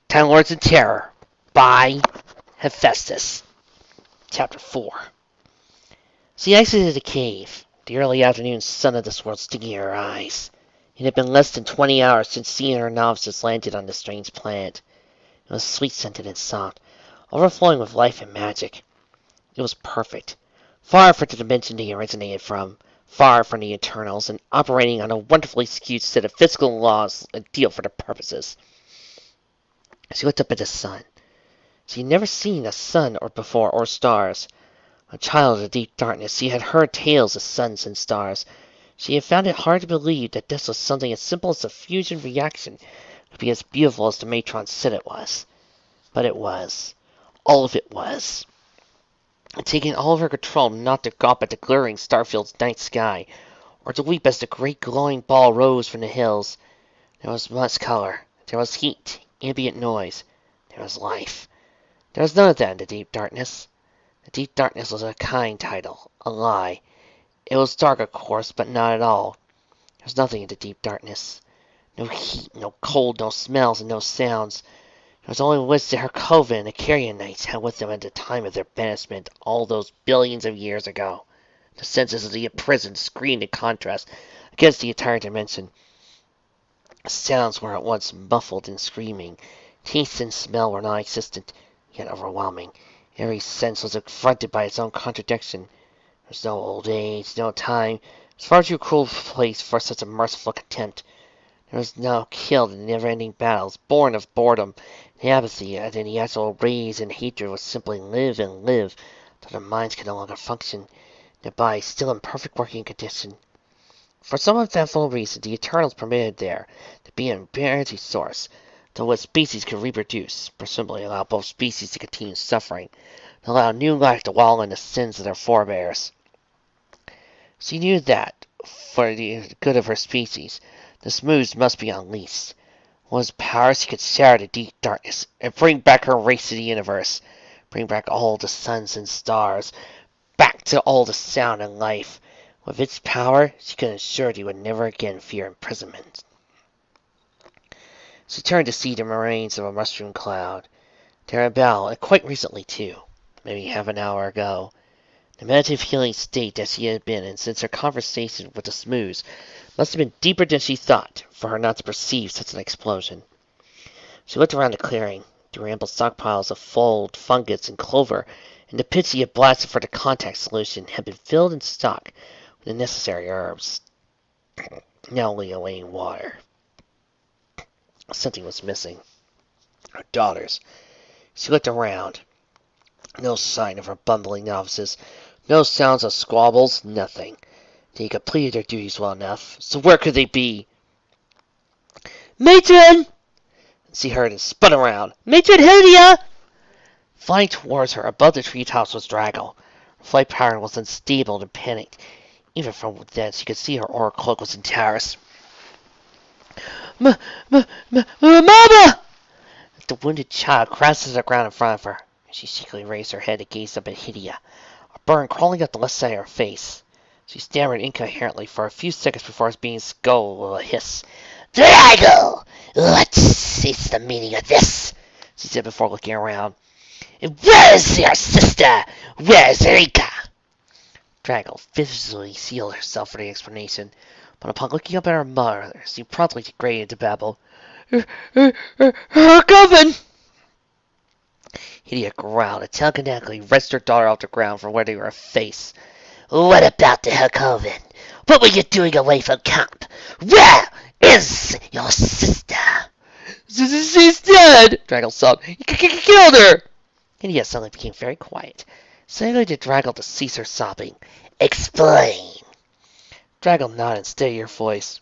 Timelords and Terror by Hephaestus. Chapter 4. She exited the cave, the early afternoon sun of this world stinging her eyes. It had been less than 20 hours since she and her novices landed on the strange planet. It was sweet-scented and soft, overflowing with life and magic. It was perfect, far from the dimension they originated from, far from the Eternals, and operating on a wonderfully skewed set of physical laws ideal for their purposes. She looked up at the sun. She had never seen a sun before or stars. A child of the deep darkness, she had heard tales of suns and stars. She had found it hard to believe that this was something as simple as a fusion reaction could be as beautiful as the matron said it was. But it was. All of it was. And taking all of her control not to gawp at the glittering Starfield's night sky, or to weep as the great glowing ball rose from the hills. There was much color. There was heat, ambient noise. There was life. There was none of that in the deep darkness. The deep darkness was a kind title, a lie. It was dark, of course, but not at all. There was nothing in the deep darkness. No heat, no cold, no smells, and no sounds. There was only wisdom that her coven and the Carianites had with them at the time of their banishment all those billions of years ago. The senses of the imprisoned screamed in contrast against the entire dimension. Sounds were at once muffled and screaming. Taste and smell were non-existent, yet overwhelming. Every sense was confronted by its own contradiction. There was no old age, no time. It was far too cruel a place for such a merciful contempt. There was no killed in never-ending battles, born of boredom and apathy, and the actual rage and hatred was simply live and live, till their minds could no longer function, their bodies still in perfect working condition. For some unfathomable reason, the Eternals permitted there to be an inherent source, to what species could reproduce, presumably allow both species to continue suffering, to allow new life to wallow in the sins of their forebears. She knew that, for the good of her species, the smooths must be unleashed. With his powers, he could shatter the deep darkness and bring back her race to the universe, bring back all the suns and stars, back to all the sound and life. With its power, she could ensure he would never again fear imprisonment. She turned to see the remains of a mushroom cloud. Terabelle, and quite recently too, maybe half an hour ago. The meditative healing state that she had been in since her conversation with the smooths must have been deeper than she thought, for her not to perceive such an explosion. She looked around the clearing. The ample stockpiles of fold, fungus, and clover, and the pits she had blasted for the contact solution had been filled and stocked with the necessary herbs, now only awaiting water. Something was missing. Her daughters. She looked around. No sign of her bumbling novices. No sounds of squabbles. Nothing. They had completed their duties well enough. So where could they be? Matron! She heard and spun around. Matron Hydia! Flying towards her above the treetops was Draggle. Her flight pattern was unstable and panicked. Even from thence, she could see her aura cloak was in terrace. Mama! The wounded child crashed to the ground in front of her. She secretly raised her head and gazed up at Hydia, a burn crawling up the left side of her face. She stammered incoherently for a few seconds before being scolded with a hiss. Draggle! What is the meaning of this? She said before looking around. And where is your sister? Where is Rika? Draggle visually sealed herself for the explanation, but upon looking up at her mother, she promptly degraded into babble. Her coven! Hydia growled and telekinetically wrenched her daughter off the ground from where they were a face. What about the coven? What were you doing away from camp? Where is your sister? She's dead! Draggle sobbed. You killed her! Hydia suddenly became very quiet, signaling to Draggle to cease her sobbing. Explain! Draggle nodded in steadier voice.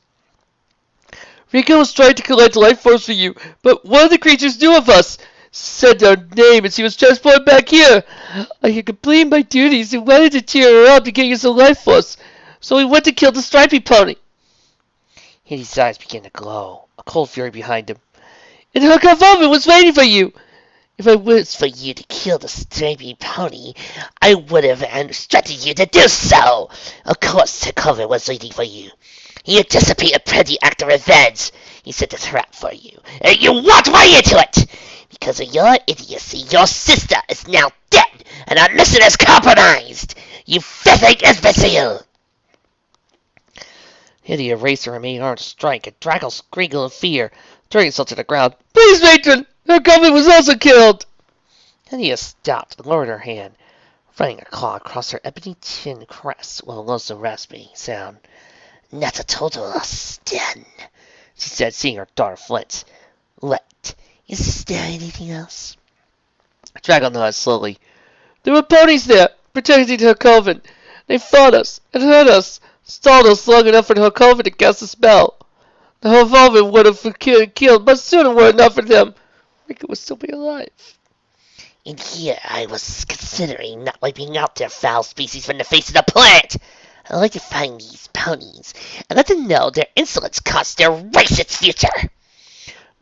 Rika was trying to collect life force for you, but one of the creatures knew of us. Said our name, and she was transported back here. I had completed my duties and wanted to cheer her up to get you some life force, so we went to kill the stripy pony. Hydia's eyes began to glow, a cold fury behind him. And her coven was waiting for you. If it was for you to kill the stripy pony, I would have instructed you to do so. Of course, the coven was waiting for you. He anticipated a petty act of revenge. He set a trap for you, and you walked right into it. Because of your idiocy, your sister is now dead, and our mission is compromised! You filthy imbecile! Hydia raised her remaining arm to strike, and Draco screamed in fear, throwing himself to the ground. Please, matron! Her company was also killed! Hydia stopped and lowered her hand, running a claw across her ebony chin crest with a lonesome rasping sound. Not a total loss, then, she said, seeing her daughter flinch. What? Is there anything else? Dragon nodded slowly. There were ponies there, protecting her coven. They fought us and hurt us, stalled us long enough for her coven to cast a spell. The whole coven would have killed, but soon it were enough for them. Rico would still be alive. And here I was considering not wiping out their foul species from the face of the planet. I'd like to find these ponies and let them know their insolence cost their race its future.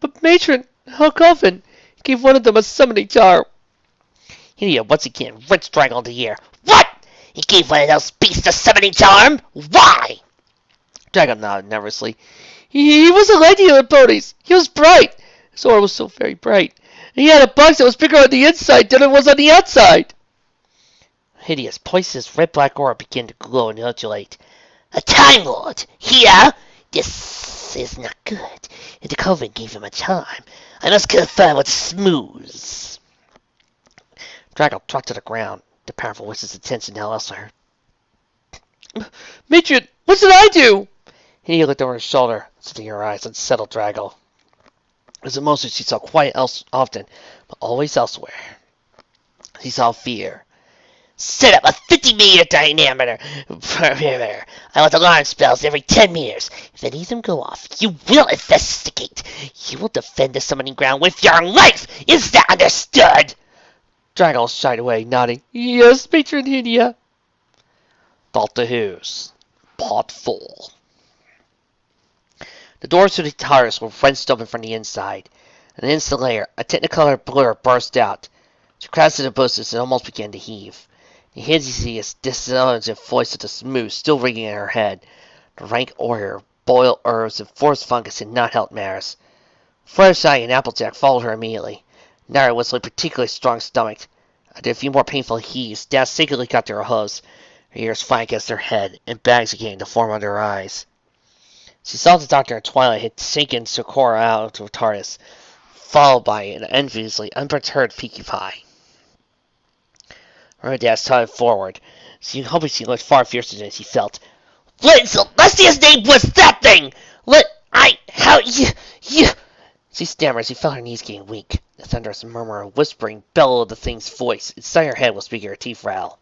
But matron, her coven gave one of them a summoning charm. Hydia once again wrenched Dragon into the air. What? He gave one of those beasts a summoning charm? Why? Dragon nodded nervously. He wasn't like the other ponies. He was bright. His aura was so very bright. And he had a box that was bigger on the inside than it was on the outside. Hydia's poisonous red-black aura began to glow and undulate. A Time Lord! Here? This is not good. If the coven gave him a charm, I must confirm with Smooth. Drago dropped to the ground, the powerful witch's attention now elsewhere. Matron, what did I do? Hydia looked over her shoulder, setting her eyes on settled Drago. As a monster she saw quite often, but always elsewhere. She saw fear. Set up a 50-meter diameter perimeter. I want alarm spells every 10 meters. If any of them go off, you will investigate. You will defend the summoning ground with your life. Is that understood? Dragon shied away, nodding. Yes, Matron Hydia. Doctor Who's Part 4. The doors to the TARDIS were wrenched open from the inside. An instant later, a technicolor blur burst out. She crashed to the bushes and almost began to heave. The hideous, disintelligent voice of the Smooth still ringing in her head. The rank odor of boiled herbs and forest fungus had not helped Maris. Fluttershy and Applejack followed her immediately. Nara was particularly strong-stomached. After a few more painful heaves, Dash secretly got to her hooves, her ears flat against her head, and bags began to form under her eyes. She saw the Doctor and Twilight had taken Socorro out of TARDIS, followed by an enviously unperturbed Pinkie Pie. Her Dash tottered forward, hoping she looked far fiercer than she felt. What in Celestia's name was that thing? She stammered as she felt her knees getting weak. The thunderous murmur, a whispering bellow of the thing's voice inside her head was making her teeth rattle.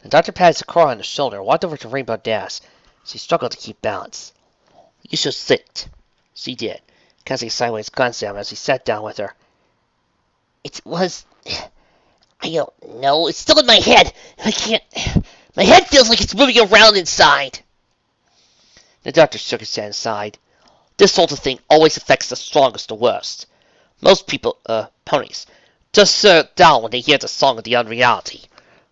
The Doctor patted Socorro on the shoulder and walked over to Rainbow Dash. She struggled to keep balance. You should sit. She did, casting a sideways glance at him as he sat down with her. It was... I don't know. It's still in my head. I can't... My head feels like it's moving around inside. The Doctor shook his head and sighed. This sort of thing always affects the strongest the worst. Most people, ponies, just sit down when they hear the song of the unreality.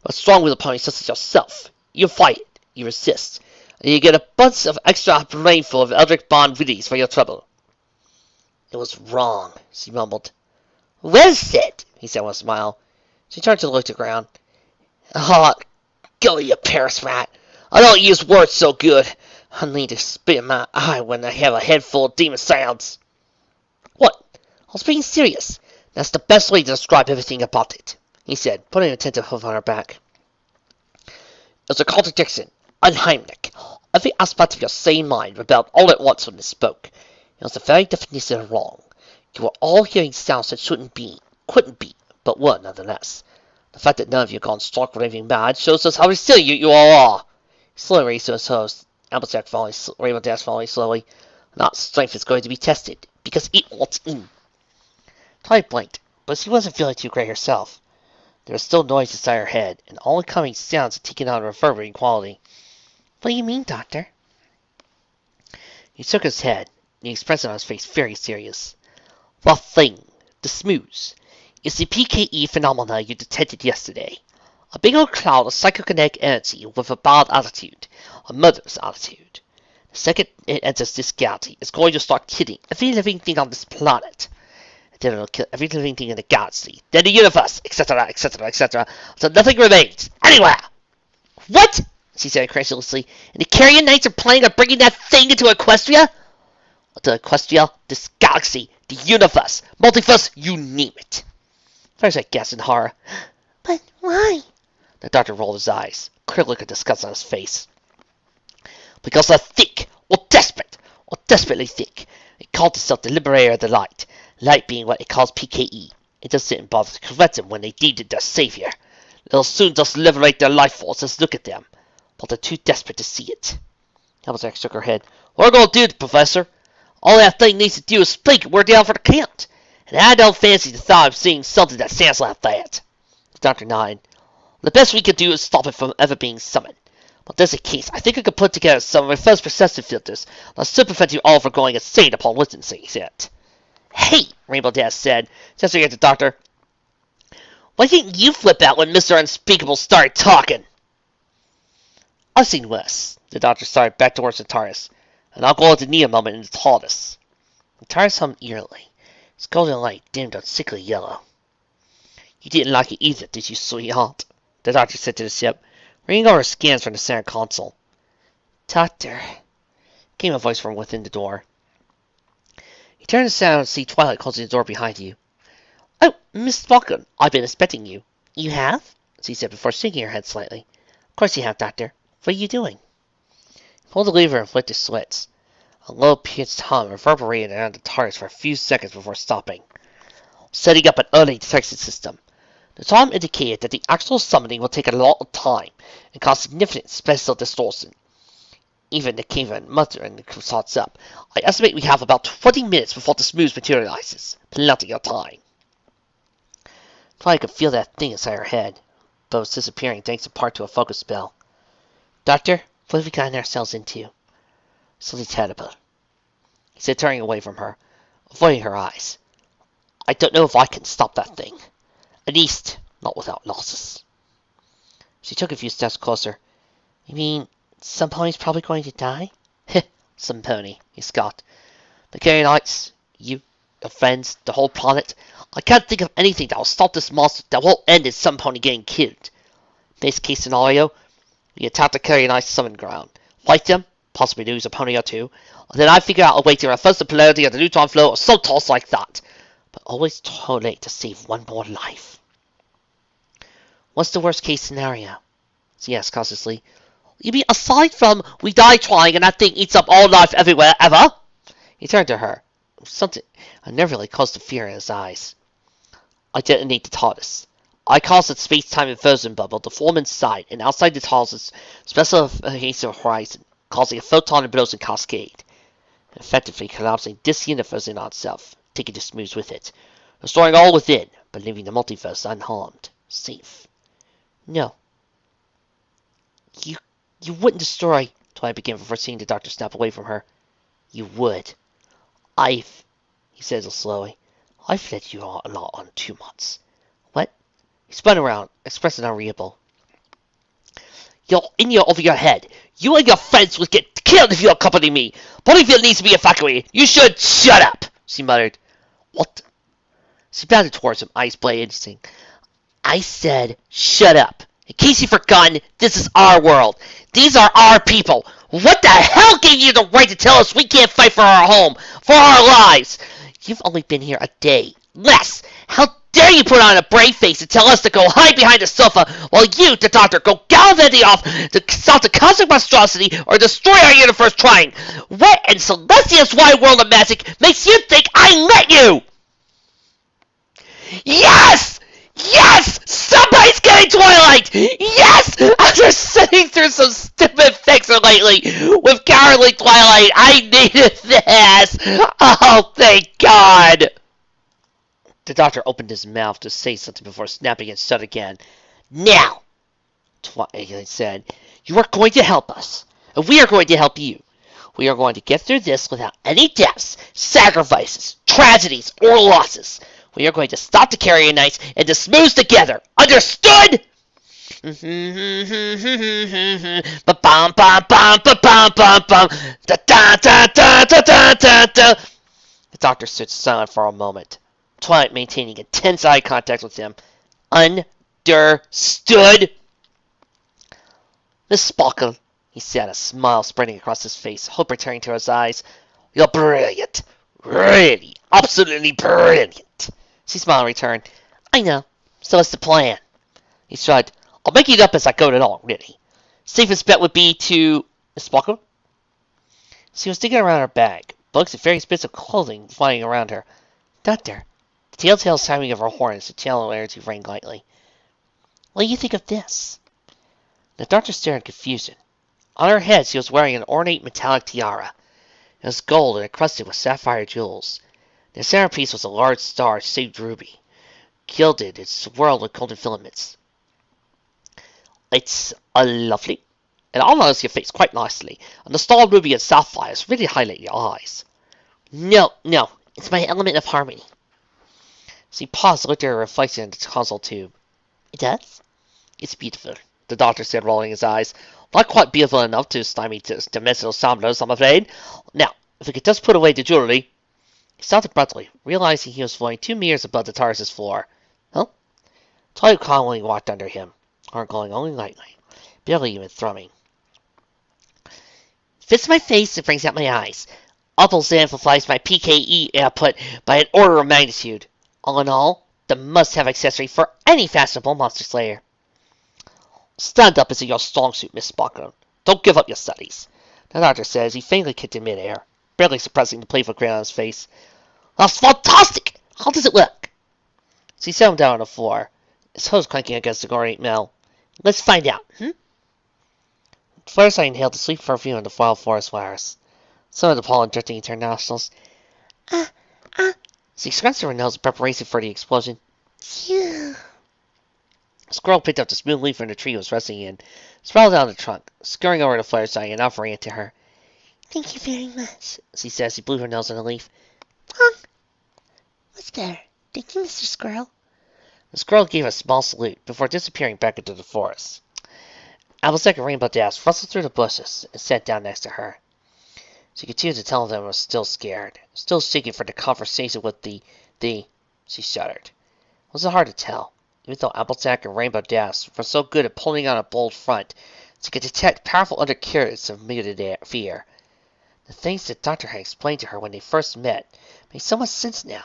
A strong-willed pony such as yourself, you fight it, you resist, and you get a bunch of extra brainful of Eldritch Bond goodies for your trouble. It was wrong, she mumbled. Was it? He said with a smile. She turned to look to the ground. Ah, go you Paris rat. I don't use words so good. I need to spit in my eye when I have a head full of demon sounds. What? I was being serious. That's the best way to describe everything about it, he said, putting an attentive hoof on her back. It was a contradiction, unheimlich. Every aspect of your sane mind rebelled all at once when it spoke. It was the very definition of wrong. You were all hearing sounds that shouldn't be, couldn't be, but were nonetheless. The fact that none of you gone stark raving mad shows us how resilient you all are. He slowly raised to his host, Applejack following, Rainbow Dash following slowly. Not strength is going to be tested, because it wants in. Twilight blinked, but she wasn't feeling too great herself. There was still noise inside her head, and all incoming sounds had taken on a reverberating quality. What do you mean, Doctor? He shook his head, the expression on his face very serious. The thing, the Smooth, is the PKE phenomena you detected yesterday. A big old cloud of psychokinetic energy with a bad attitude, a murderous attitude. The second it enters this galaxy, it's going to start killing every living thing on this planet. Then it'll kill every living thing in the galaxy, then the universe, etc., etc., etc., so nothing remains anywhere. What? She said incredulously. And the Carrion Knights are planning on bringing that thing into Equestria? To Equestria, this galaxy, the universe, multiverse, you name it. First I guessed in horror. But why? The doctor rolled his eyes, clear look of disgust on his face. Because they're thick, or desperately thick. It called itself the Liberator of the Light. Light being what it calls PKE. It doesn't bother to correct them when they deemed it their savior. It'll soon just liberate their life force. Just look at them. But they're too desperate to see it. Hamilton shook her head. What are we going to do, Professor? All that thing needs to do is speak and we're down for the count. And I don't fancy the thought of seeing something that sounds like that. The doctor nodded. The best we could do is stop it from ever being summoned. But there's a case. I think I could put together some reverse perception filters that should prevent you all from going insane upon listening to it. Hey, Rainbow Dash said, gesturing at the doctor. Why didn't you flip out when Mr. Unspeakable started talking? I've seen worse. The doctor started back towards Antares, and I'll go into a moment in the TARDIS. Antares hummed eerily. His golden light dimmed on sickly yellow. You didn't like it either, did you, sweetheart? The doctor said to the ship, reading over scans from the center console. Doctor, came a voice from within the door. He turned aside to see Twilight closing the door behind you. Oh, Miss Sparkle, I've been expecting you. You have? She said before shaking her head slightly. Of course you have, Doctor. What are you doing? He pulled the lever and flicked the slits. A low-pitched hum reverberated around the TARDIS for a few seconds before stopping. Setting up an early detection system. The time indicated that the actual summoning will take a lot of time and cause significant spatial distortion. Even the caveman muttering starts up. I estimate we have about 20 minutes before the smooth materializes. Plenty of time. Twilight could feel that thing inside her head, but it was disappearing thanks in part to a focus spell. Doctor, what have we gotten ourselves into? Something terrible, he said, turning away from her, avoiding her eyes. I don't know if I can stop that thing. At least, not without losses. She took a few steps closer. You mean, some pony's probably going to die? Heh, some pony, he scoffed. The Carrion Knights, you, your friends, the whole planet. I can't think of anything that will stop this monster that won't end in some pony getting killed. Base case scenario, we attack the Carrion Knights summon ground. Fight them, possibly lose a pony or two. Then I figure out a way to reverse the polarity of the neutron flow or some toss like that. But always too late to save one more life. What's the worst case scenario? She asked cautiously. You mean aside from we die trying and that thing eats up all life everywhere ever? He turned to her. Something unnervingly close to fear in his eyes. I detonate the TARDIS. I cause its space-time inversion bubble to form inside and outside the TARDIS' special horizon, causing a photon implosion cascade, effectively collapsing this universe in on itself, taking the smooths with it, destroying all within, but leaving the multiverse unharmed, safe. No. You wouldn't destroy, Twilight began before seeing the doctor snap away from her. You would. He said slowly, I've led you all a lot on 2 months. What? He spun around, expressing unreadable. You're in over your head. You and your friends would get killed if you accompany me. Ponyville needs to be evacuated. You should shut up, she muttered. What? She bounded towards him, eyes blazing. I said, shut up. In case you've forgotten, this is our world. These are our people. What the hell gave you the right to tell us we can't fight for our home, for our lives? You've only been here a day. Less. How dare you put on a brave face and tell us to go hide behind the sofa while you, the doctor, go gallivanting off to stop the cosmic monstrosity or destroy our universe trying. What in Celestia's wide world of magic makes you think I let you? Yes! Yes! Somebody's getting Twilight! Yes! After sitting through some stupid fixer lately with cowardly Twilight, I needed this! Oh, thank God! The doctor opened his mouth to say something before snapping it shut again. Now, Twilight said, you are going to help us, and we are going to help you. We are going to get through this without any deaths, sacrifices, tragedies, or losses. We are going to stop the Carrion Knights and the smooths together. Understood? Ba-bum, ba-bum, ba-bum, ba-bum. Da-da-da-da-da-da-da-da. The doctor stood silent for a moment. Twilight maintaining intense eye contact with him. Understood? Miss Sparkle, he said, a smile spreading across his face, hope returning to his eyes. You're brilliant. Really, absolutely brilliant. She smiled in return. I know. So what's the plan? He shrugged. I'll make it up as I go along, really. Safest bet would be to... Miss Sparkle? She was digging around her bag, books and various bits of clothing flying around her. Doctor, the telltale timing of her horn as the tail air rang lightly. What do you think of this? The doctor stared in confusion. On her head she was wearing an ornate metallic tiara. It was gold and encrusted with sapphire jewels. The centerpiece was a large star-shaped ruby, gilded and swirled with golden filaments. It's lovely. It almost your face quite nicely, and the star ruby and sapphires really highlight your eyes. No, it's my element of harmony. She paused and looked at her reflection in the console tube. It does? It's beautiful, the doctor said, rolling his eyes. Not quite beautiful enough to stymie dimensional sounders, I'm afraid. Now, if we could just put away the jewelry... He stopped abruptly, realizing he was floating 2 meters above the TARDIS's floor. Huh? Twilight calmly walked under him, arm going only lightly, barely even thrumming. Fits my face and brings out my eyes. Upples amplifies my PKE output by an order of magnitude. All in all, the must-have accessory for any fashionable monster slayer. Stand up is your strong suit, Miss Sparkle. Don't give up your studies, the doctor said as he faintly kicked in midair, barely suppressing the playful grin on his face. That's fantastic! How does it work? She set him down on the floor, his hose clanking against the ornate metal. Let's find out, First I inhaled the sweet perfume of the wild forest flowers. Some of the pollen drifting into her nostrils. She scratched her nose in preparation for the explosion. Phew. A squirrel picked up the smooth leaf from the tree it was resting in, sprawled down the trunk, scurrying over the fireside and offering it to her. Thank you very much, she said as she blew her nose on the leaf. What's better? Thank you, Mr. Squirrel. The squirrel gave a small salute before disappearing back into the forest. Applejack and Rainbow Dash rustled through the bushes and sat down next to her. She continued to tell them was still scared, still shaking for the conversation with the... She shuddered. It was hard to tell, even though Applejack and Rainbow Dash were so good at pulling on a bold front, she could detect powerful undercurrents of muted fear. The things the doctor had explained to her when they first met made so much sense now.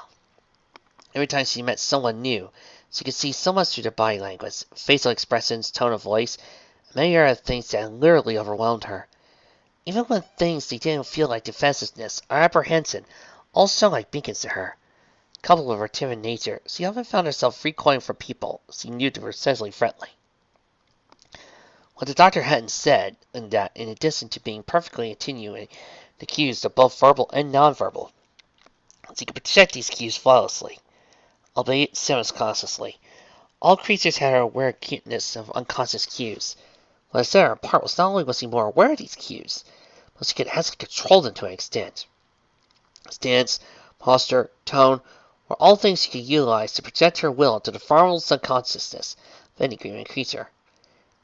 Every time she met someone new, she could see so much through their body language, facial expressions, tone of voice, and many other things that literally overwhelmed her. Even when things they didn't feel like defensiveness or apprehension all shone like beacons to her. Coupled with her timid nature, she often found herself recoiling from people she knew to be essentially friendly. What the doctor hadn't said, and that, in addition to being perfectly attenuated the cues of both verbal and nonverbal, she could project these cues flawlessly, albeit semi-consciously. All creatures had her aware acuteness of unconscious cues. What set her apart was not only was she more aware of these cues, but she could actually control them to an extent. Stance, posture, tone were all things she could utilize to project her will into the formal subconsciousness of any human creature.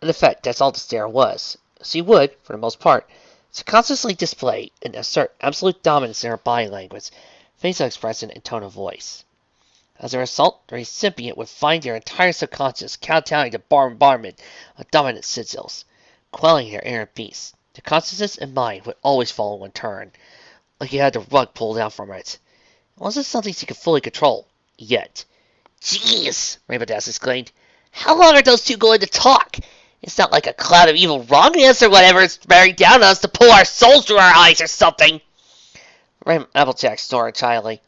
In effect, that's all the stare was. She would, for the most part, subconsciously display and assert absolute dominance in her body language, facial expression, and tone of voice. As a result, the recipient would find their entire subconscious kowtowing to bombardment of dominant sigils, quelling their inner beast. The consciousness and mind would always follow in turn, like he had the rug pulled out from it. It wasn't something she could fully control, yet. Jeez, Rainbow Dash exclaimed. How long are those two going to talk? It's not like a cloud of evil wrongness or whatever is bearing down on us to pull our souls through our eyes or something. Applejack snorted childly.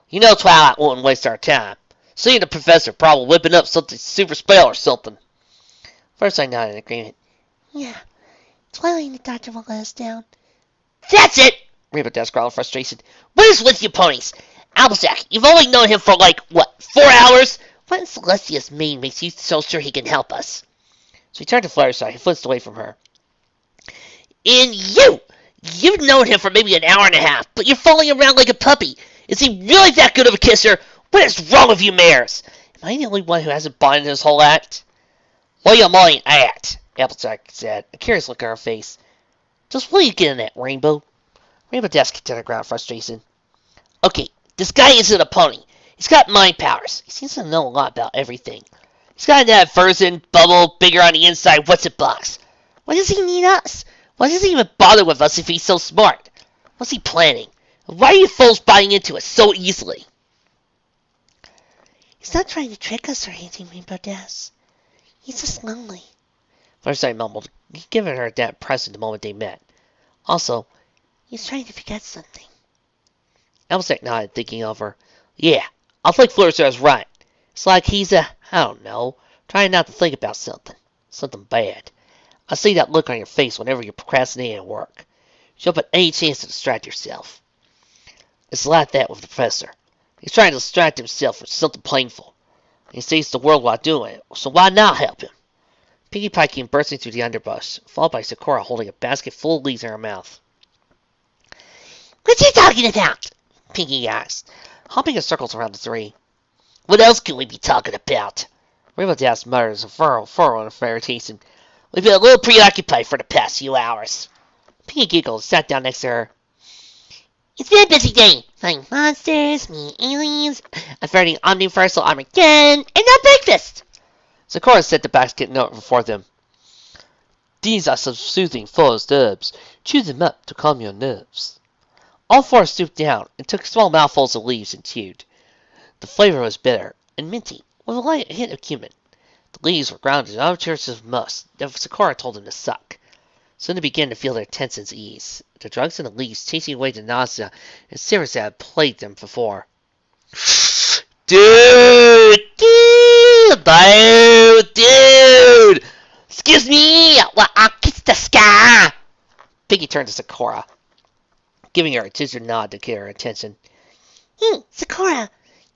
You know Twilight won't waste our time. She and the professor probably whipping up something super spell or something. First I nodded in agreement. Yeah, Twilight and the doctor won't let us down. That's it! Rainbow Dash growled in frustration. What is with you ponies? Applejack, you've only known him for 4 hours? What in Celestia's mane makes you so sure he can help us? So he turned to Fluttershy, who flinched away from her. And you've known him for maybe an hour and a half, but you're falling around like a puppy. Is he really that good of a kisser? What is wrong with you mares? Am I the only one who hasn't bought into this whole act? What are you mulling at? Applejack said, a curious look on her face. Just what are you getting at, Rainbow? Rainbow Dash kicked to the ground in frustration. Okay, this guy isn't a pony. He's got mind powers. He seems to know a lot about everything. He's got that version, bubble, bigger on the inside, what's it box. Why does he need us? Why does he even bother with us if he's so smart? What's he planning? Why are you fools buying into it so easily? He's not trying to trick us or anything, Rainbow Dash. He's just lonely. Firefly mumbled, giving her that impression the moment they met. Also, he's trying to forget something. Applejack nodded, thinking over. Yeah, I think Fluttershy's right. It's like he's I don't know, trying not to think about something. Something bad. I see that look on your face whenever you're procrastinating at work. Jump at any chance to distract yourself. It's like that with the professor. He's trying to distract himself from something painful. He saves the world while doing it, so why not help him? Pinkie Pie came bursting through the underbrush, followed by Sakura holding a basket full of leaves in her mouth. What are you talking about? Pinkie asked, hopping in circles around the three. What else can we be talking about? Rainbow Dash muttered as a furrow of irritation. We've been a little preoccupied for the past few hours. Pinkie giggled and sat down next to her. It's been a busy day. Fighting monsters, meeting aliens, averting Omniversal Armageddon, and now breakfast. Sakura set the basket note before them. These are some soothing forest herbs. Chew them up to calm your nerves. All four stooped down and took small mouthfuls of leaves and chewed. The flavor was bitter and minty, with a light hint of cumin. The leaves were grounded in amateurs of musk that Sakura told them to suck. Soon they began to feel their tensions ease, the drugs and the leaves chasing away the nausea and shivers that had plagued them before. Dude! Excuse me! Well, I'll kiss the sky! Pinkie turned to Sakura, giving her a ginger nod to get her attention. Sakura,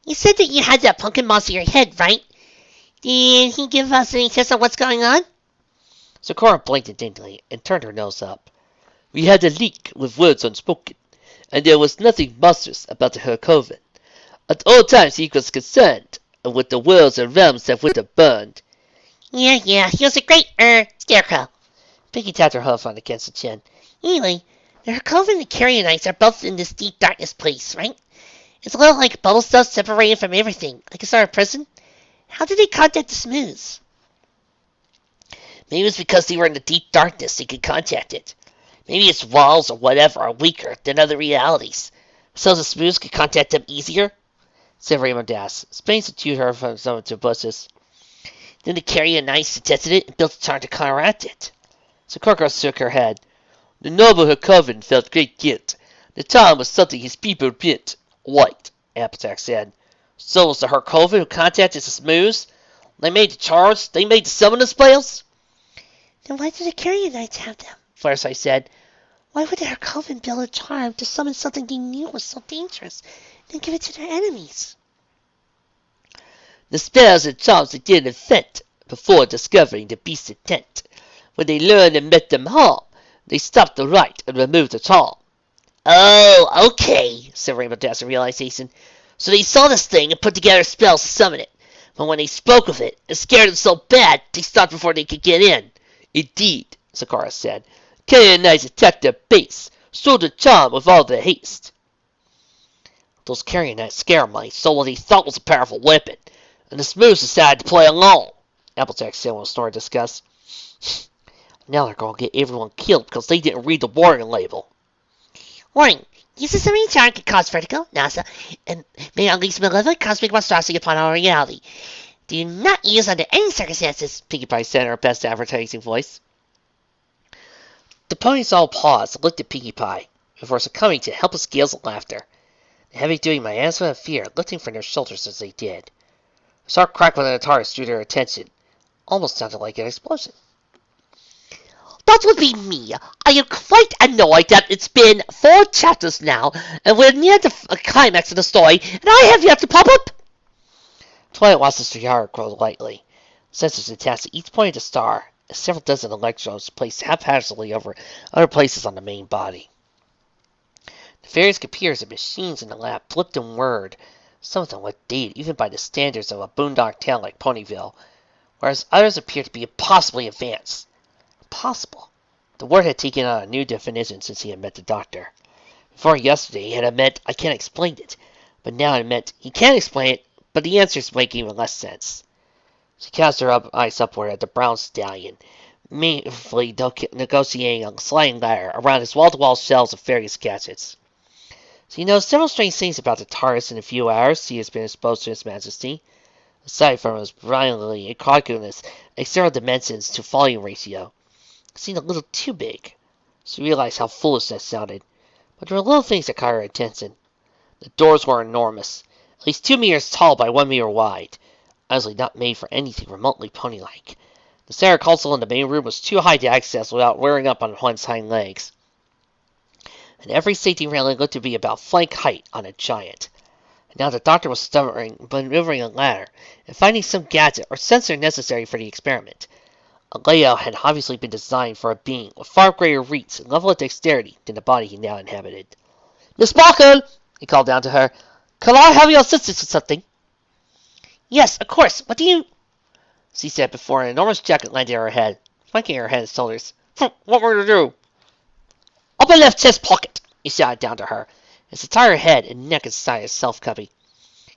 you said that you had that pumpkin monster in your head, right? Did he give us any tips on what's going on? Sakura blinked indignantly and turned her nose up. We had a leak with words unspoken, and there was nothing monstrous about the Herkoven. At all times he was concerned with the worlds and realms that would have burned. Yeah, he was a great, scarecrow. Pinkie tapped her hoof on against the chin. Anyway, the Herkoven and the Carrionites are both in this deep darkness place, right? It's a little like bubble stuff separated from everything, like a sort of prison. How did they contact the Smooths? Maybe it was because they were in the deep darkness they could contact it. Maybe its walls or whatever are weaker than other realities, so the Smooths could contact them easier, said Rainbow Dash, spinning to tune her from some of the bushes. Then the Carrionites detected it and built a charm to counteract it. Sakura shook her head. The noble Herkoven felt great guilt. The charm was something his people built. White, Applejack said. So was the Herkoven who contacted the Smooths? They made the charms? They made the summoner spells? Then why did the Carrionites have them? Firefly said. Why would the Herkoven build a charm to summon something they knew was so dangerous, then give it to their enemies? The spells and charms they did invent before discovering the beast's intent. When they learned and met them all, they stopped the rite and removed the charm. Oh, okay, said Rainbow Dash in realization. So they saw this thing and put together spells to summon it. But when they spoke of it, it scared them so bad, they stopped before they could get in. Indeed, Sakura said. Carrionites attacked their base, stole the charm with all their haste. Those Carrionites scaremite stole what he thought was a powerful weapon, and the Smooths decided to play along, Applejack said when the story discussed. Now they're going to get everyone killed because they didn't read the warning label. Warning. Use of summoning charm can cause vertigo, nausea, and may unleash malevolent cosmic monstrosity upon our reality. Do not use under any circumstances, Pinkie Pie said in her best advertising voice. The ponies all paused and looked at Pinkie Pie before succumbing to helpless gales of laughter, the heavy-duty miasma of fear lifting from their shoulders as they did. A sharp crack when the guitarist drew their attention. Almost sounded like an explosion. That would be me. I am quite annoyed that it's been 4 chapters now, and we're near the climax of the story, and I have yet to pop up. Twilight watched the Sahara grow lightly. Sensors attached to each point of the star, and several dozen electrodes placed haphazardly over other places on the main body. The various computers and machines in the lab flipped and whirred. Some of them looked dated, even by the standards of a boondock town like Ponyville, whereas others appeared to be impossibly advanced. Impossible. The word had taken on a new definition since he had met the doctor. Before yesterday, it had meant I can't explain it, but now it meant he can't explain it, but the answers make even less sense. She cast her eyes upward at the brown stallion, meaningfully negotiating a sliding ladder around his wall-to-wall shelves of various gadgets. So he knows several strange things about the TARDIS in the few hours he has been exposed to His Majesty, aside from his brilliantly incongruous external dimensions to volume ratio. It seemed a little too big. She realized how foolish that sounded, but there were little things that caught her attention. The doors were enormous, at least 2 meters tall by 1 meter wide, honestly not made for anything remotely pony-like. The center console in the main room was too high to access without wearing up on one's hind legs, and every safety railing looked to be about flank height on a giant. And now the doctor was maneuvering a ladder and finding some gadget or sensor necessary for the experiment. A layout had obviously been designed for a being with far greater reach and level of dexterity than the body he now inhabited. "Miss Sparkle!" he called down to her. "Can I have your assistance with something?" "Yes, of course. What do you—" she said before an enormous jacket landed on her head, flanking her head and shoulders. "What were you to do?" "Upper left chest pocket," he shouted down to her, his entire head and neck inside his self-cubby.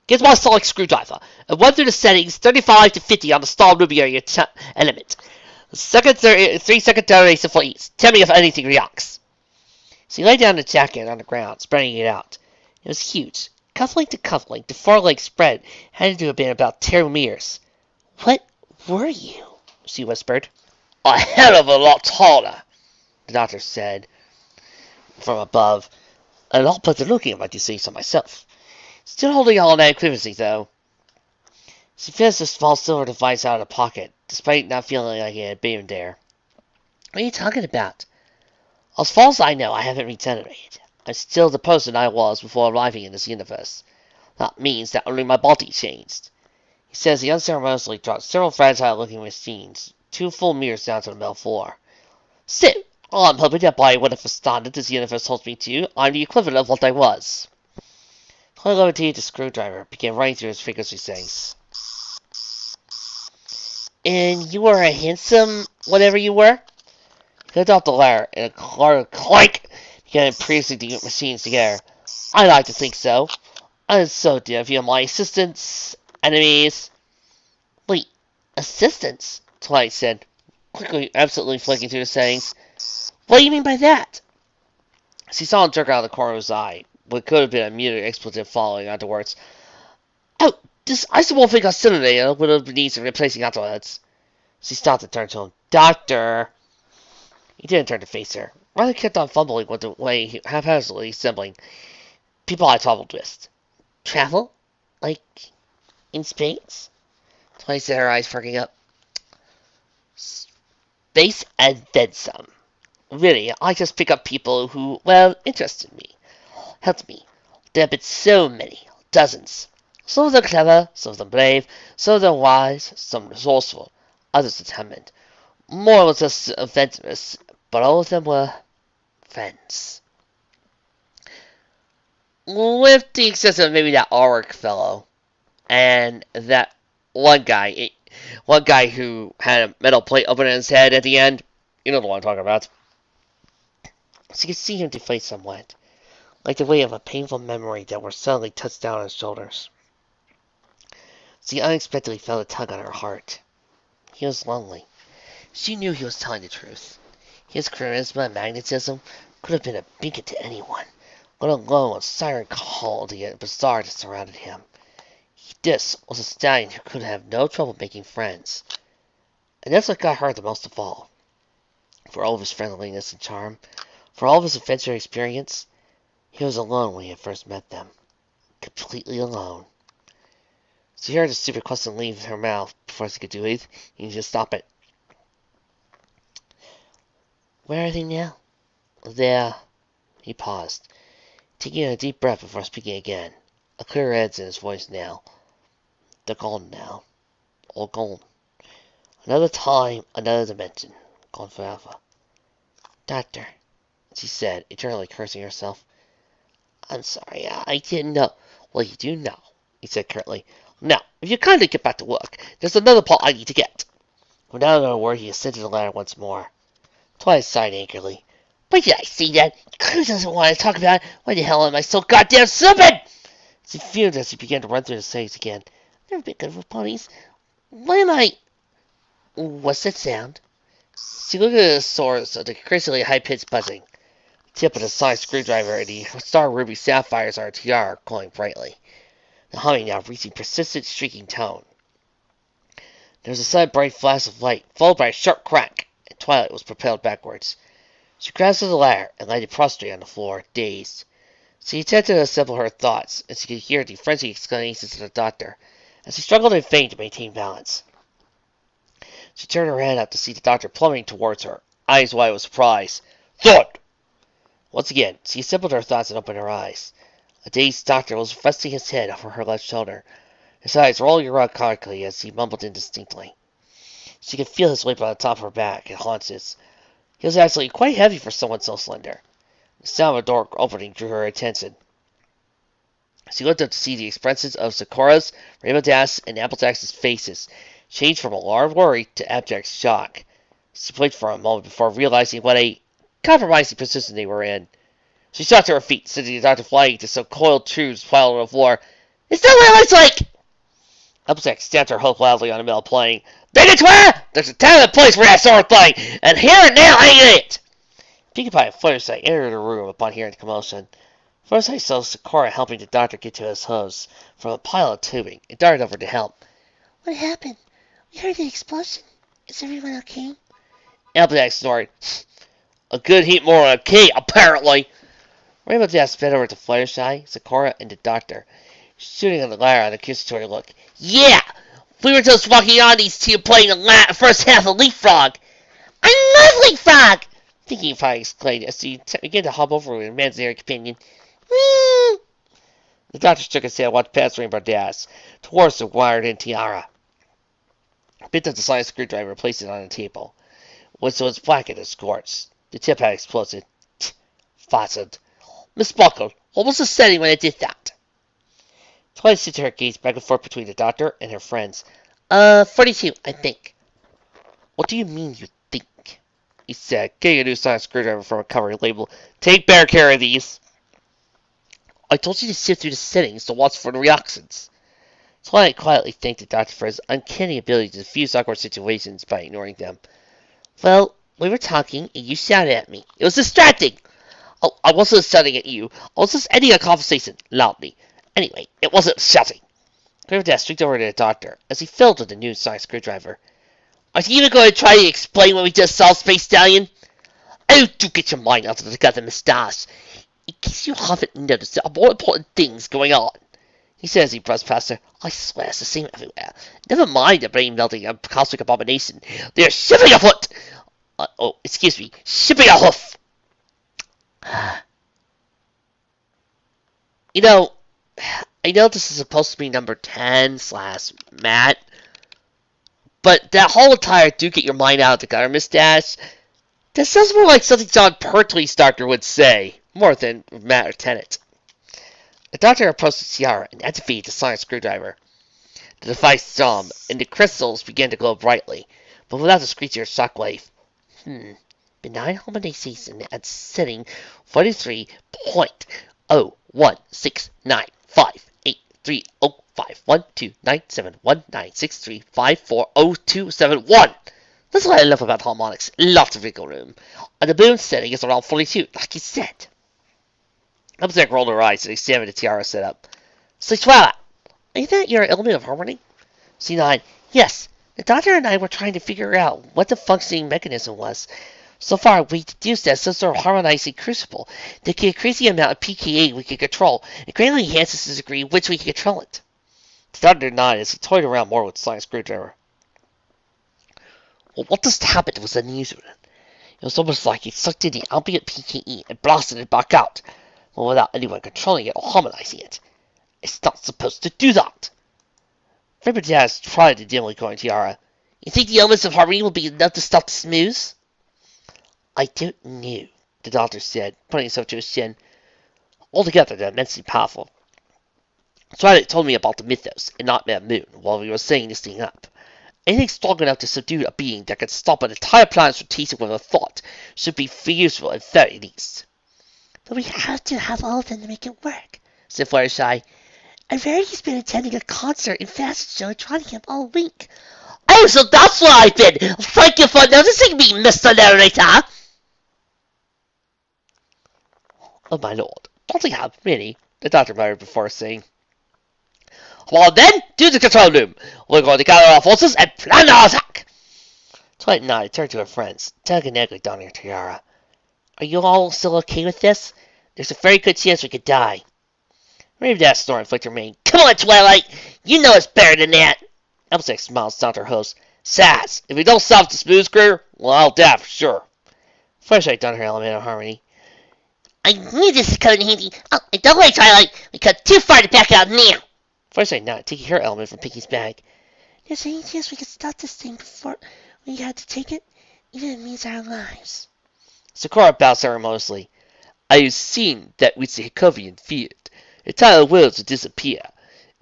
"Get my sonic screwdriver, and run through the settings 35 to 50 on the star luminary element. 3-second duration for each. Tell me if anything reacts." She laid down the jacket on the ground, spreading it out. It was huge. Cufflink to cufflink, the far leg spread had to have been about 2 meters. "What were you?" she whispered. "A hell of a lot taller," the doctor said from above. "A lot better looking, if I do say so myself. Still holding all that equivalency, though." She fished a small silver device out of the pocket, despite not feeling like it had been there. "What are you talking about?" "As far as I know, I haven't regenerated. I'm still the person I was before arriving in this universe. That means that only my body changed." He says he unceremoniously dropped several fragile-looking machines, 2 full mirrors down to the metal floor. "So, I'm hoping that by whatever standard this universe holds me to, I'm the equivalent of what I was." He levitated the screwdriver, began running through his fingers these things. "And you were a handsome whatever you were?" He lifted off the ladder, and a clank began piecing the machines together. "I like to think so. And so do a few of my assistants, enemies." "Wait, assistants?" Twilight said, quickly, absolutely flicking through the settings. "What do you mean by that?" She saw him jerk out of the corner of his eye, what could have been a muted expletive following afterwards. "Oh, this isomorphic oscillator would have needs replacing afterwards." She stopped and turned to him. "Doctor!" He didn't turn to face her. Rather kept on fumbling with the way he haphazardly assembling people I traveled with. "Travel? Like, in space?" Twilight said, her eyes perking up. "Space and then some. Really, I just pick up people who, well, interested me, helped me. There have been so many, dozens. Some of them clever, some of them brave, some of them wise, some resourceful, others determined. More was just adventurous, but all of them were friends. With the exception of maybe that Auric fellow, and that one guy who had a metal plate open in his head at the end. You know the one I'm talking about." So you could see him deflate somewhat, like the weight of a painful memory that were suddenly touched down on his shoulders. She unexpectedly felt a tug on her heart. He was lonely. She knew he was telling the truth. His charisma and magnetism could have been a beacon to anyone, let alone a siren call to the bizarre that surrounded him. This was a stallion who could have no trouble making friends. And that's what got her the most of all. For all of his friendliness and charm, for all of his adventure experience, he was alone when he had first met them. Completely alone. She heard the stupid question leave her mouth before she could do it. He needed to stop it. "Where are they now?" "There." He paused, taking a deep breath before speaking again. A clear edge in his voice now. "They're gone now. All gone. Another time, another dimension. Gone forever." "Doctor," she said, eternally cursing herself. "I'm sorry, I didn't know." "Well, you do know," he said curtly. "Now, if you kindly get back to work, there's another part I need to get." Without another word, he ascended the ladder once more. Twilight sighed angrily. "Why did I say that? Who doesn't want to talk about it? Why the hell am I so goddamn stupid?" She fumed as he began to run through the settings again. Never been good with ponies. Why am I... What's that sound? She looked at the source of the crazily high-pitched buzzing. The tip of the sonic screwdriver and the star ruby sapphires on her tiara glowing brightly. The humming now reaching persistent, shrieking tone. There was a sudden bright flash of light, followed by a sharp crack, and Twilight was propelled backwards. She grasped the ladder and landed prostrate on the floor, dazed. She attempted to assemble her thoughts, and she could hear the frenzied exclamations of the doctor, as he struggled in vain to maintain balance. She turned her head up to see the doctor plummeting towards her, eyes wide with surprise. "Thud!" Once again, she assembled her thoughts and opened her eyes. A dazed doctor was resting his head over her left shoulder, his eyes rolling around comically as he mumbled indistinctly. She could feel his weight on the top of her back and haunches. He was actually quite heavy for someone so slender. The sound of a door opening drew her attention. She looked up to see the expressions of Sakura's, Rainbow Dash, and Applejack's faces change from alarmed worry to abject shock. She blinked for a moment before realizing what a compromising position they were in. She shot to her feet, sending the doctor flying to some coiled tubes piled on the floor. "It's not what it looks like!" Applejack stamped her hope loudly on the metal plane. "Dig it, Twilight! There's a time and place for that sort of thing, and here and now ain't it!" Pinkie Pie and Fluttershy entered the room upon hearing the commotion. Fluttershy saw Sakura helping the doctor get to his hose from a pile of tubing, and darted over to help. What happened? We heard the explosion. Is everyone okay? Applejack snorted. "A good heap more okay, apparently." Rainbow Dash sped over to Fluttershy, Sakura, and the doctor, shooting on the ladder an accusatory look. "Yeah! We were just walking on these two playing the first half of Leapfrog." "I love Leapfrog!" Pinkie Pie exclaimed as he began to hop over with an imaginary companion. Whee! The doctor shook his head and walked past Rainbow Dash towards the wired-in tiara. He picked up the sonic screwdriver and placed it on the table, which was blackened and scorched. The tip had exploded. Fastened. "Miss Sparkle, what was the setting when I did that?" Twilight shifted her gaze back and forth between the doctor and her friends. 42, I think." "What do you mean, you think?" he said, getting a new sonic screwdriver from a covering label. "Take better care of these." "I told you to sift through the settings to watch for the reactions." Twilight quietly thanked the doctor for his uncanny ability to diffuse awkward situations by ignoring them. "Well, we were talking, and you shouted at me. "It was distracting!" "Oh, I wasn't shouting at you. I was just ending a conversation, loudly. Anyway, it wasn't shouting." Rainbow Dash streaked over to the doctor as he filled with the new sonic screwdriver. "Are you even going to try to explain what we just saw, Space Stallion?" "Oh, do get your mind out of the goddamn moustache. In case you haven't noticed, there are more important things going on," he said as he brushed past her. "I swear it's the same everywhere. Never mind the brain-melting and cosmic abomination. They're shipping a foot! Excuse me, shipping a hoof!" You know, I know this is supposed to be number 10/Matt, but that whole entire "do get your mind out of the gutter, Miss Dash," that sounds more like something John Pertwee's doctor would say, more than Matt or Tennant. The doctor approached the tiara and activated the sonic screwdriver. The device hummed, and the crystals began to glow brightly, but without the screeching or shockwave. Benign harmonization at setting 43.0169530512971963540271. That's what I love about harmonics. Lots of wiggle room. And the boom setting is around 42, like you said. Applejack rolled her eyes and examined the tiara setup. "Say, Twilight, ain't that your element of harmony?" She nodded. "Yes, the doctor and I were trying to figure out what the functioning mechanism was. So far, we deduced that some sort of harmonizing crucible that can increase the amount of PKA we can control and greatly enhances the degree in which we can control it." The doctor nodded as he toyed around more with the sonic screwdriver. "Well, what just happened was unusual. It was almost like it sucked in the ambient PKE and blasted it back out, but without anyone controlling it or harmonizing it. It's not supposed to do that." Rainbow Dash tried the dimly glowing tiara. "You think the elements of harmony will be enough to stop the smooths?" "I don't know," the doctor said, putting himself to his chin. "Altogether, they're immensely powerful. Twilight told me about the mythos and Nightmare Moon while we were setting this thing up. Anything strong enough to subdue a being that can stop an entire planet's rotation with a thought should be useful at very least." "But we have to have all of them to make it work," said Fluttershy. And Rarity's been attending a concert and fashion show in Trondheim all week. Oh, so that's where I've been. Thank you for noticing me, Mr. Narrator. Oh, my lord. Don't you have, really? The doctor muttered before saying, Well then, to the control room. We're going to gather our forces and plan our attack. Twilight nodded, turned to her friends, Tug and Egg donning her tiara. Are you all still okay with this? There's a very good chance we could die. Raved ass snort and flicked her mane. Come on, Twilight. You know it's better than that. Applejack smiled, stomped her host. Sass, if we don't stop the smooth critter, well, I'll die for sure. Flashlight donned her element of harmony. I knew this is coming in handy. Oh, and don't worry, Twilight. We cut too far to back out now. Flashlight nodded, taking her element from Pinky's bag. There's any chance we could stop this thing before we had to take it? Even if it means our lives. Sakura bowed ceremoniously. I have seen that with the Hakovian field. Entire worlds will disappear.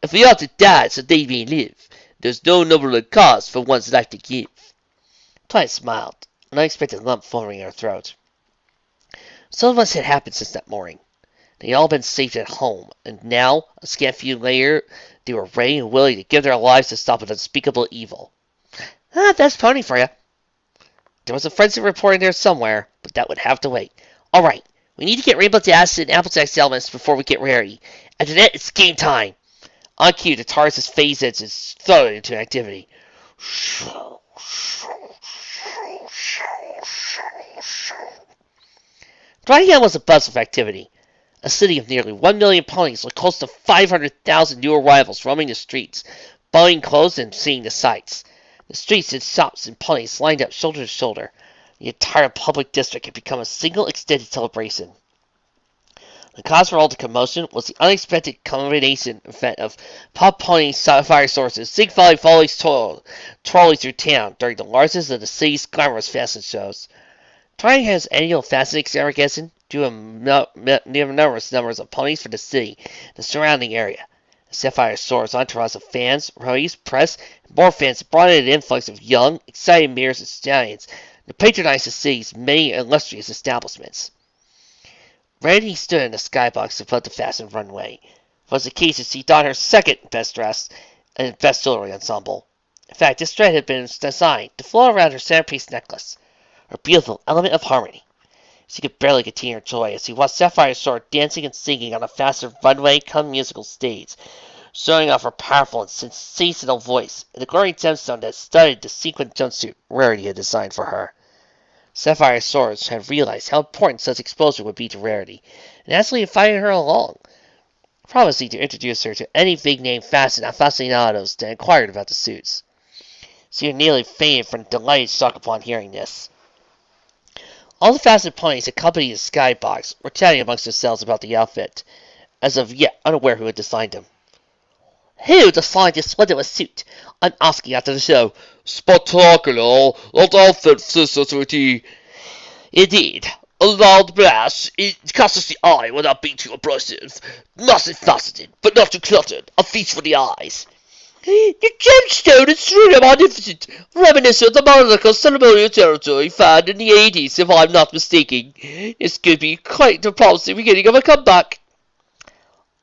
If we are to die so they may live, there's no noble cause for one's life to give. Twilight smiled, an unexpected lump forming in her throat. So much had happened since that morning. They had all been safe at home, and now, a scant few later, they were ready and willing to give their lives to stop an unspeakable evil. That's pony for you. There was a frenzy reporting there somewhere, but that would have to wait. All right, we need to get Rainbow Dash and Applejack's elements before we get Rarity. After that, it's game time. On cue, the TARDIS phase ends and throw it into activity. Twilight was abuzz with activity. A city of nearly 1 million ponies with close to 500,000 new arrivals roaming the streets, buying clothes and seeing the sights. The streets and shops and ponies lined up shoulder to shoulder. The entire public district had become a single extended celebration. The cause for all the commotion was the unexpected combination event of pop pony fire sources, Zig Valley Follies trolling through town during the largest of the city's glamorous fashion shows. Twilight has annual fashion extravaganza due to numerous numbers of ponies for the city and the surrounding area. The Sapphire Soar's entourage of fans, roadies, press, and more fans brought in an influx of young, excited mares and stallions to patronize the city's many illustrious establishments. Rarity stood in the skybox above the fashion runway. It was the case as she donned her second best dress and best jewelry ensemble. In fact, this thread had been designed to flow around her centerpiece necklace, her beautiful element of harmony. She could barely contain her joy as she watched Sapphire Soar dancing and singing on a faster runway come musical stage, showing off her powerful and sensational voice and the glowing gemstone that studded the sequin jumpsuit Rarity had designed for her. Sapphire Swords had realized how important such exposure would be to Rarity, and actually invited her along, promising to introduce her to any big-name fashion aficionados that inquired about the suits. She had nearly fainted from delighted shock upon hearing this. All the fashion ponies accompanying the skybox were chatting amongst themselves about the outfit, as of yet unaware who had designed them. Who designed this splendid suit? I'm asking after the show. Spectacular! That outfit fits us with the... Indeed. A loud blast. It catches the eye without being too abrasive. Nicely faceted, but not too cluttered. A feast for the eyes. The gemstone is truly magnificent, reminiscent of the monarchical ceremonial territory found in the 80s, if I'm not mistaken. This could be quite the promising beginning of a comeback.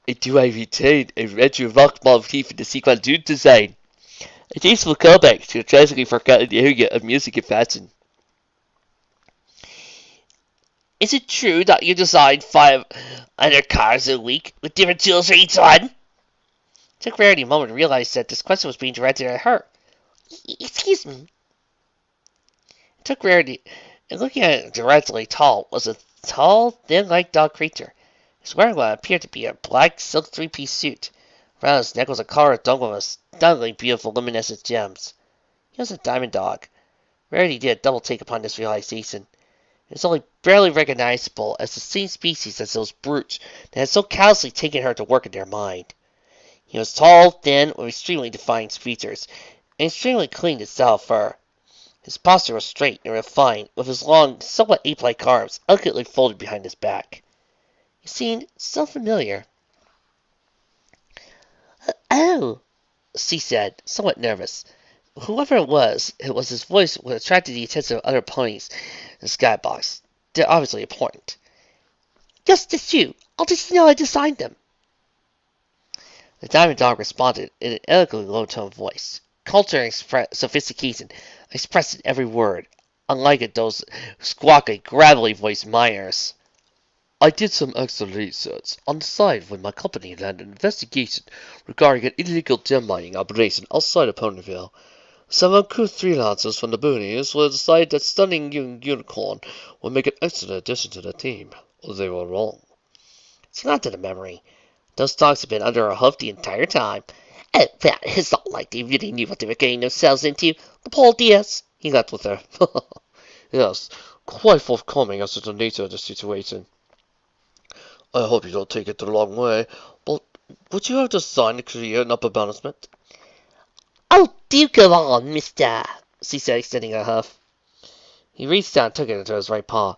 And do I retain a retro rock motif in the sequel dude design? A tasteful callback to a tragically forgotten area of music and fashion. Is it true that you designed 500 cars a week with different tools for each one? It took Rarity a moment to realize that this question was being directed at her. Excuse me. It took Rarity, and looking at it directly, was a tall, thin-like dog creature. He was wearing what appeared to be a black silk three-piece suit. Around his neck was a collar adorned with stunningly beautiful luminescent gems. He was a diamond dog. Rarity did a double take upon this realization. It was only barely recognizable as the same species as those brutes that had so callously taken her to work in their mind. He was tall, thin, with extremely defined features, and extremely clean and style fur. His posture was straight and refined, with his long, somewhat ape-like arms elegantly folded behind his back. He seemed so familiar. Oh, she said, somewhat nervous. Whoever it was his voice that attracted the attention of other ponies in the skybox. They're obviously important. just as you. I'll just know I designed them. The Diamond Dog responded in an elegantly low-toned voice. Culture and sophistication expressed in every word, unlike those squawky, gravelly voiced miners. I did some extra research on the side when my company led an investigation regarding an illegal gem mining operation outside of Ponyville. Some uncouth freelancers from the boonies will decide that stunning young unicorn will make an excellent addition to the team. They were wrong. It's not to the memory. Those dogs have been under our hoof the entire time. And well, it's not like they really knew what they were getting themselves into. The Paul Diaz, he left with her. Yes, quite forthcoming as to the nature of the situation. I hope you don't take it the wrong way, but would you have designed a career in upper management? Oh, do go on, mister, she said, extending a huff. He reached down and took it into his right paw.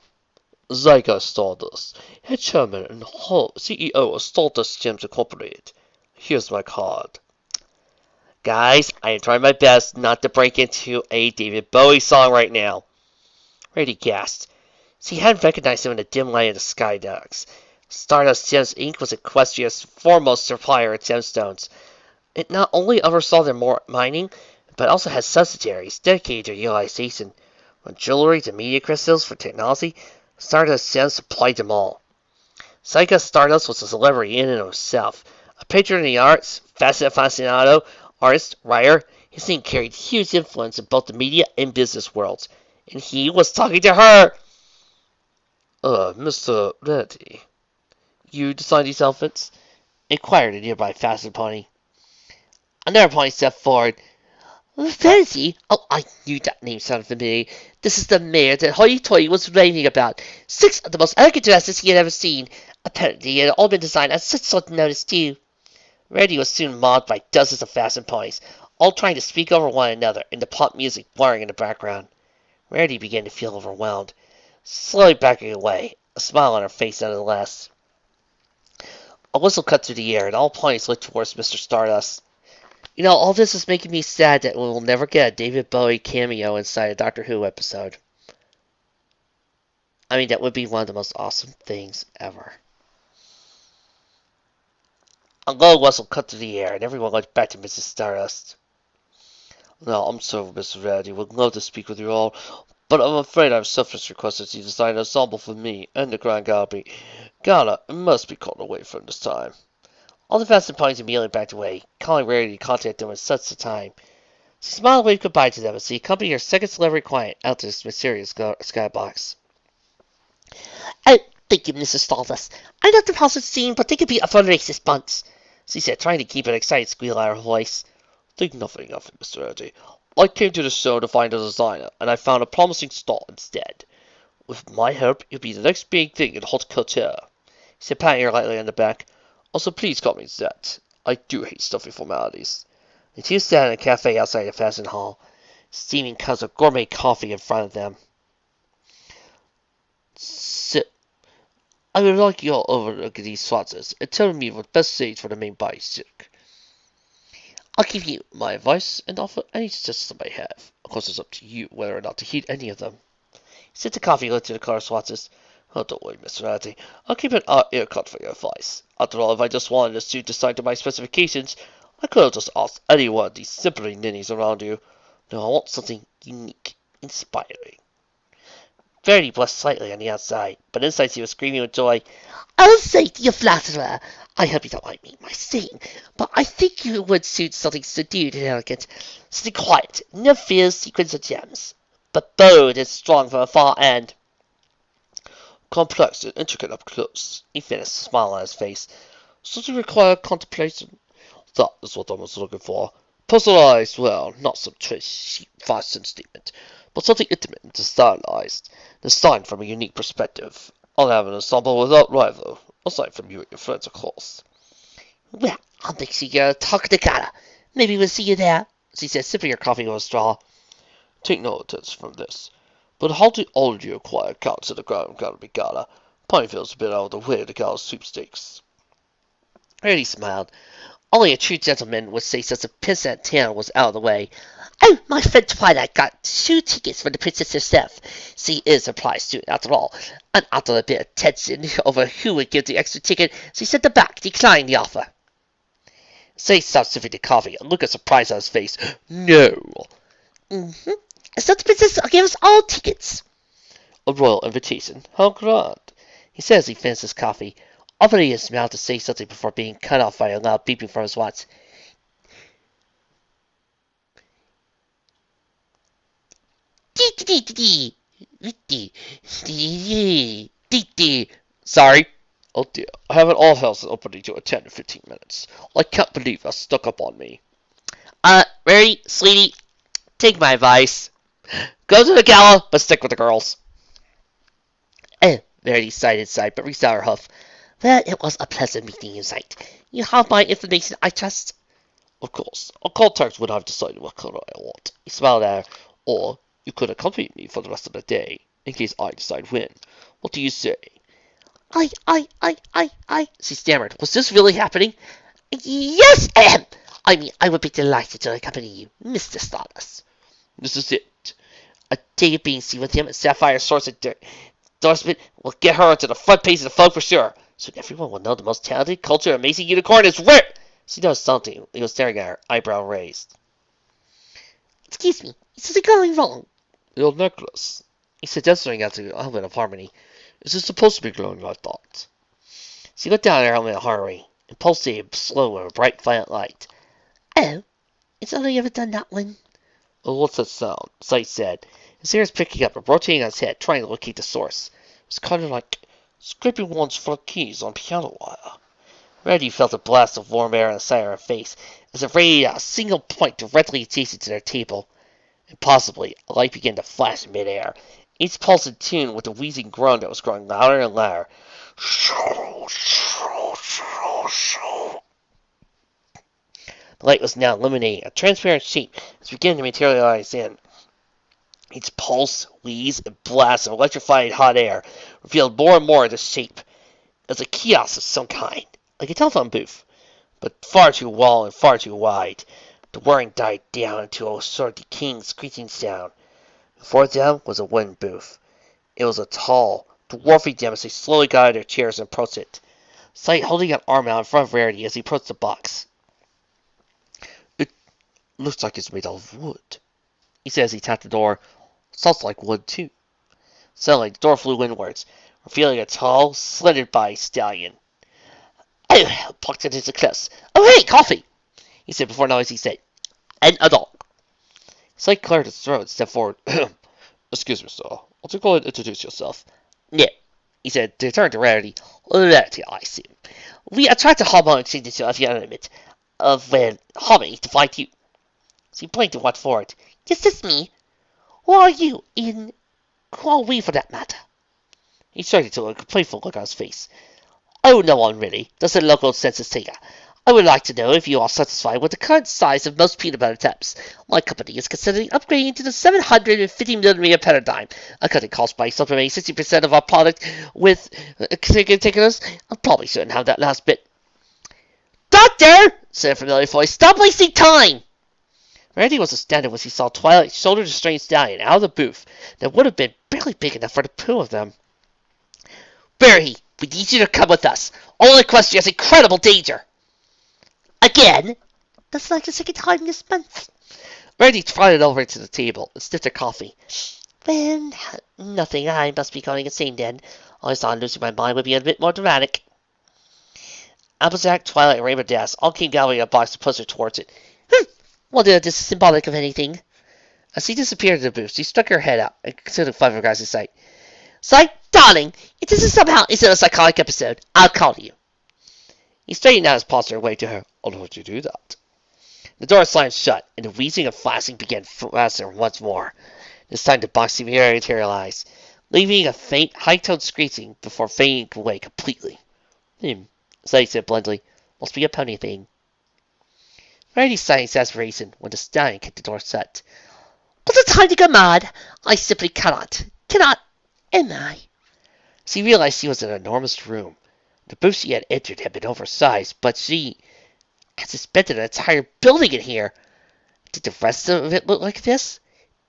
Zyga Stardust, head chairman and CEO of Stardust Gems Incorporated. Here's my card. Guys, I am trying my best not to break into a David Bowie song right now. Rady gasped. She hadn't recognized him in the dim light of the sky docks. Stardust Gems Inc. was Equestria's foremost supplier of gemstones. It not only oversaw their mining, but also had subsidiaries dedicated to their utilization. From jewelry to media crystals for technology, Stardust Gems supplied them all. Psycho Stardust was a celebrity in and of himself. A patron of the arts, fashion aficionado, artist, writer, his name carried huge influence in both the media and business worlds. And he was talking to her! Mr. Reddy, you designed these outfits? Inquired a nearby fashion pony. Another pony stepped forward. Fancy? Oh, I knew that name sounded familiar. This is the mayor that Hoity-Toity was raving about. 6 of the most elegant dresses he had ever seen. Apparently, it had all been designed at such short notice, too. Reddy was soon mobbed by dozens of fashion ponies, all trying to speak over one another, and the pop music blaring in the background. Reddy began to feel overwhelmed, slowly backing away, a smile on her face nonetheless. A whistle cut through the air, and all ponies looked towards Mr. Stardust. You know, all this is making me sad that we will never get a David Bowie cameo inside a Doctor Who episode. I mean, that would be one of the most awesome things ever. A low whistle cut through the air, and everyone looked back to Mrs. Stardust. Now, I'm sorry, Mr. Reddy. Would love to speak with you all, but I'm afraid I've selfishly requested you design an ensemble for me and the Grand Gallery. Gala must be called away from this time. All the fashion ponies immediately backed away, calling Rarity to contact them at such a time. She smiled and waved goodbye to them as she accompanied her second celebrity client out to this mysterious skybox. Oh, thank you, Mrs. Stardust. I'm not the house scene, but they could be a fun racist bunch, she said, trying to keep an excited squeal out of her voice. Think nothing of it, Mr. Reddy. I came to the show to find a designer, and I found a promising stall instead. With my help, you'll be the next big thing in haute couture, he said, patting her lightly on the back. Also, please call me Zet. I do hate stuffy formalities. The two sat in a cafe outside the fashion hall, steaming cups of gourmet coffee in front of them. Sit. I would like you all overlook these swatches and tell me what best suits for the main body silk. I'll give you my advice and offer any suggestions I may have. Of course, it's up to you whether or not to heed any of them. He sipped the coffee and looked at the color swatches. Oh, don't worry, Mr. Ratty. I'll keep an ear cut for your advice. After all, if I just wanted a suit designed to my specifications, I could have just asked any one of these simpler ninnies around you. No, I want something unique, inspiring. Verity blushed slightly on the outside, but inside she was screaming with joy. I'll say to your flatterer, I hope you don't mind me, my saying, but I think you would suit something subdued and elegant, something quiet, no fierce sequins or gems, but bold and strong from afar and complex and intricate up close, he finished, a smile on his face. Something require contemplation. That is what I was looking for. Personalized, well, not some cheap fashion statement, but something intimate and stylized, designed from a unique perspective. I'll have an ensemble without rival, aside from you and your friends, of course. Well, I'll make sure you're talking to Gala. Maybe we'll see you there, she said, sipping her coffee with a straw. Take no offense from this, but how do all of you acquire accounts at the Grand Gallery Gala? Pinefield's a bit out of the way of the gala sweepstakes. Rarity smiled. Only a true gentleman would say such a pissant town was out of the way. Oh, my friend Twilight got 2 tickets for the princess herself. She is a prize student after all, and after a bit of tension over who would give the extra ticket, she sent them back, declining the offer. Say stopped sipping the coffee, a look of surprise on his face. No. Mm-hmm. It's not the princess. I'll give us all tickets. A royal invitation. How grand. He said as he finished his coffee, opening his mouth to say something before being cut off by a loud beeping from his watch. Sorry. Oh dear, I have an all-house opening to attend in 15 minutes. I can't believe that's stuck up on me. Rarity, sweetie, take my advice. Go to the gala, but stick with the girls. Rarity sighed inside, but reached out her hoof. Well, it was a pleasant meeting you, Sight. You have my information, I trust? Of course. I'll contact when I've decided what color I want. He smiled at her. Or you could accompany me for the rest of the day, in case I decide when. What do you say? She stammered. Was this really happening? Yes, I mean, I would be delighted to accompany you, Mr. Stardust. This is it. A day of being seen with him at Sapphire Source endorsement will get her onto the front page of the Vogue for sure. Soon everyone will know the most talented, cultured, amazing unicorn is rare. She noticed something. He was staring at her, eyebrow raised. Excuse me, is something going wrong? Your necklace. He said, gesturing out to the helmet of harmony. Is it supposed to be glowing like that? She looked down at her helmet of harmony and pulsated slow with a bright violet light. Oh, it's only ever done that one. Oh, what's that sound? Sight said. His ears picking up and rotating on his head, trying to locate the source. It was kind of like scraping one's front keys on piano wire. Reddy felt a blast of warm air on the side of her face as it radiated at a single point directly adjacent to their table. Impossibly, a light began to flash in midair, each pulse in tune with a wheezing groan that was growing louder and louder. The light was now illuminating a transparent shape as it began to materialize in. Each pulse, wheeze, and blast of electrified hot air revealed more and more of the shape. It was a kiosk of some kind, like a telephone booth, but far too long and far too wide. The whirring died down into a sort of decaying, screeching sound. Before them was a wooden booth. It was a tall, dwarfing them as they slowly got out of their chairs and approached it, Sight holding an arm out in front of Rarity as he approached the box. It looks like it's made out of wood, he said as he tapped the door. Sounds like wood, too. Suddenly, the door flew inwards, revealing a tall, slender-bodied stallion. Oh, plucked it into close. Oh, hey, coffee! He said before Noisy said, and a dog. Sight cleared his throat and stepped forward. Excuse me, sir. Won't you go and introduce yourself? Yeah, he said, to turn to Rarity. Rarity, I see. We attract a harmonic signature of your element, of harmony to find you. She blinked and went forward. Yes, that's me. Who are you, and who are we for that matter? He shrugged to a playful look on his face. Oh, no one really, just a local census taker. I would like to know if you are satisfied with the current size of most peanut butter tubs. My company is considering upgrading to the 750mm paradigm. A cutting cost by supplementing 60% of our product with particulars. I probably shouldn't have that last bit. Doctor! Said a familiar voice. Stop wasting time! Randy was astounded when she saw Twilight shoulder the strange stallion out of the booth that would have been barely big enough for the two of them. Barry, we need you to come with us. Only question is incredible danger. Again? That's like the second time this month. Randy trotted over to the table and sniffed her coffee. Well, nothing. I must be going insane then. I thought losing my mind would be a bit more dramatic. Applejack, Twilight, and Rainbow Dash all came gathering a box and pushed her towards it. Wonder if this is symbolic of anything. As she disappeared in the booth, she stuck her head out and considered five guys in sight. Sight, darling, if this is somehow isn't a psychotic episode, I'll call you. He straightened out his posture and waved to her. I'll let you do that. The door slammed shut, and the wheezing and flashing began faster once more. This time the box seemed to materialize, leaving a faint, high-toned screeching before fading away completely. Sight said bluntly. Must be a pony thing. Rarity sighed in exasperation when the stallion kicked the door shut. What's the time to go mad? I simply cannot. Am I? She realized she was in an enormous room. The booth she had entered had been oversized, but she had suspended an entire building in here. Did the rest of it look like this?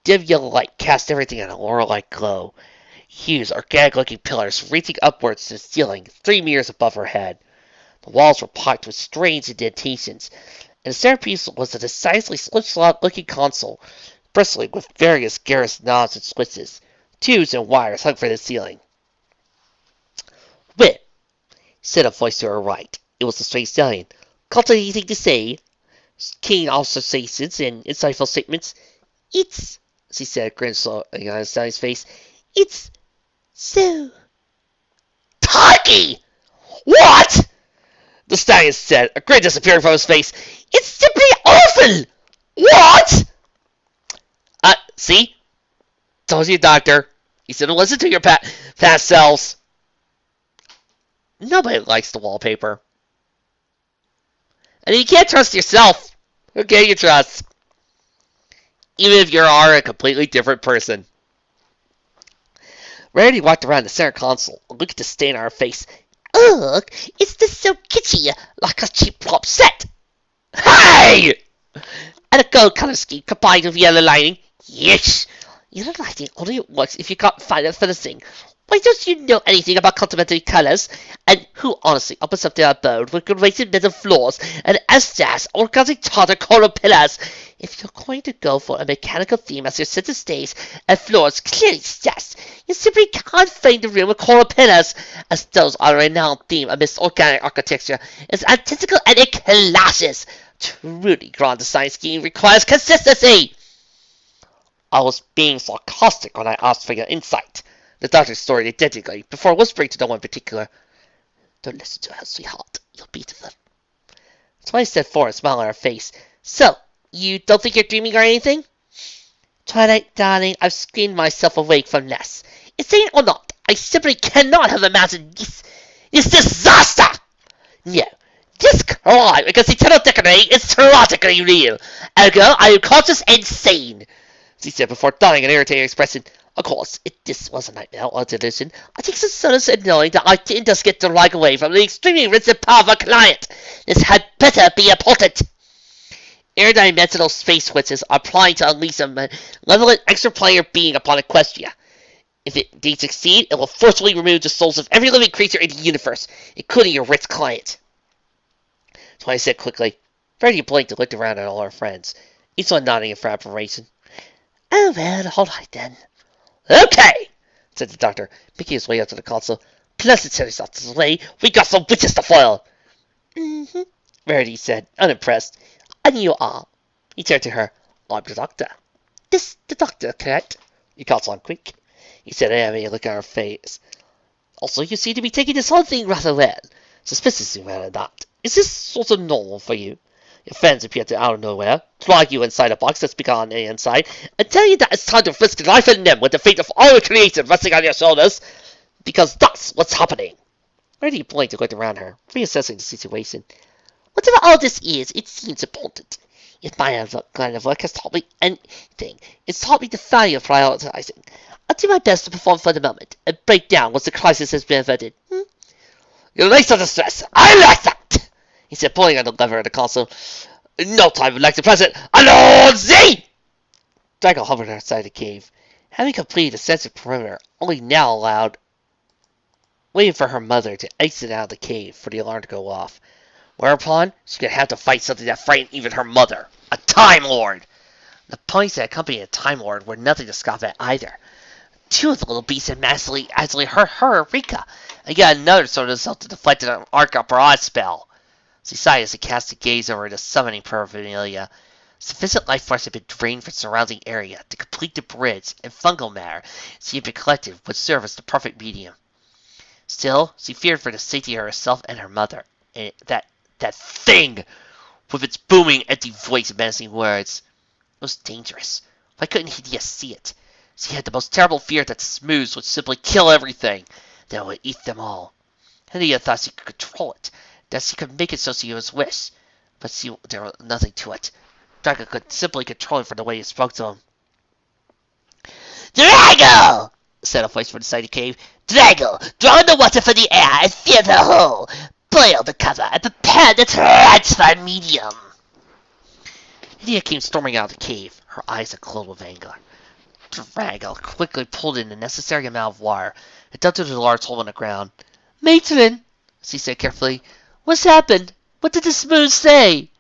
Dim yellow light cast everything in a aurora-like glow. Huge, organic-looking pillars reaching upwards to the ceiling, 3 meters above her head. The walls were packed with strange indentations, and the centerpiece was a decidedly slipshod-looking console, bristling with various garish knobs and switches. Tubes and wires hung from the ceiling. "Well," said a voice to her right. It was the strange stallion. "Got anything to say? Keen observations and insightful statements?" "It's," she said, grin on the stallion's face, "it's so Talky! What?" the stallion said, a grin disappearing from his face. It's simply awful!" What? See? Told you, Doctor. You should have listened to your past selves. Nobody likes the wallpaper. And you can't trust yourself. Who can you trust? Even if you are a completely different person. Rarity walked around the center console and looked at the stain on her face. Ugh, it's just so kitschy, like a cheap prop set. Hey! And a gold color scheme combined with yellow lining. Yes! Yellow lining only works if you can't find it for the thing. Why don't you know anything about complementary colors? And who honestly opens up their abode with grated metal floors and S-dash organic tartar color pillars? If you're going to go for a mechanical theme as your center stage and floors clearly stashed, you simply can't find the room with coral pillars, as those are a renowned theme amidst organic architecture. It's antithetical and it clashes. Truly grand design scheme requires consistency. I was being sarcastic when I asked for your insight. The doctor snorted identically, before whispering to no one in particular. Don't listen to her, sweetheart. You'll beat them. Twilight stepped forward, smiling on her face. So, you don't think you're dreaming or anything? Twilight, darling, I've screamed myself awake from less. Insane or not, I simply cannot have imagined this disaster! No, this crime against eternal decorating is tragically real. Ergo, I am conscious and sane, she said before donning an irritating expression. Of course, if this was a nightmare or a delusion, I take some solace in knowing that I didn't just get dragged away from an extremely rich and powerful client. This had better be important. Interdimensional space switches are applying to unleash a malevolent extraplanar being upon Equestria. If it indeed succeed, it will forcibly remove the souls of every living creature in the universe, including your rich client. Twilight said quickly. Verity blinked and looked around at all her friends, each one nodding in admiration. Oh well, all right then. Okay, said the doctor, making his way up to the console. Pleasantries out of the way. We got some witches to foil. Mm-hmm, Verity said, unimpressed. And you are? He turned to her. I'm the doctor. This the doctor, correct? You caught on quick, he said, having a look at her face. Also, you seem to be taking this whole thing rather well. Suspiciously well at that. Is this sort of normal for you? Your friends appear to out of nowhere, drag you inside a box that's bigger on the inside, and tell you that it's time to risk life and limb with the fate of all the creation resting on your shoulders, because that's what's happening. Verity blinked and looked around her, reassessing the situation. Whatever all this is, it seems important. If my line of work has taught me anything, it's taught me the value of prioritizing. I'll do my best to perform for the moment, and break down once the crisis has been averted. You're nice under stress. I like that, he said, pulling on the lever of the console. No time would like the present. Alonzi! Drago hovered outside the cave, having completed the sensitive perimeter, only now allowed, waiting for her mother to exit out of the cave for the alarm to go off. Whereupon, she could have to fight something that frightened even her mother, a Time Lord. The ponies that accompanied a Time Lord were nothing to scoff at either. Two of the little beasts had massively actually hurt her, Rika, and yet another sort of herself to deflect an arc barrage spell. She sighed as she cast a gaze over the summoning paraphernalia. Sufficient life force had been drained from the surrounding area to complete the bridge, and fungal matter she had been collected would serve as the perfect medium. Still, she feared for the safety of herself and her mother, and that thing, with its booming, empty voice and menacing words. It was dangerous. Why couldn't Hideya see it? She had the most terrible fear that the smooths would simply kill everything, that it would eat them all. Hideya thought she could control it, that she could make it so she was wish, but there was nothing to it. Drago could simply control it from the way he spoke to him. Drago! Said a voice from inside the cave. Drago, draw in the water from the air and fill the hole. Boil the cover and prepare the transfer medium. Hideya came storming out of the cave, her eyes aglow with anger. Drago quickly pulled in the necessary amount of wire and dumped it into a large hole in the ground. Matron, she said carefully, What's happened? What did the smooth say?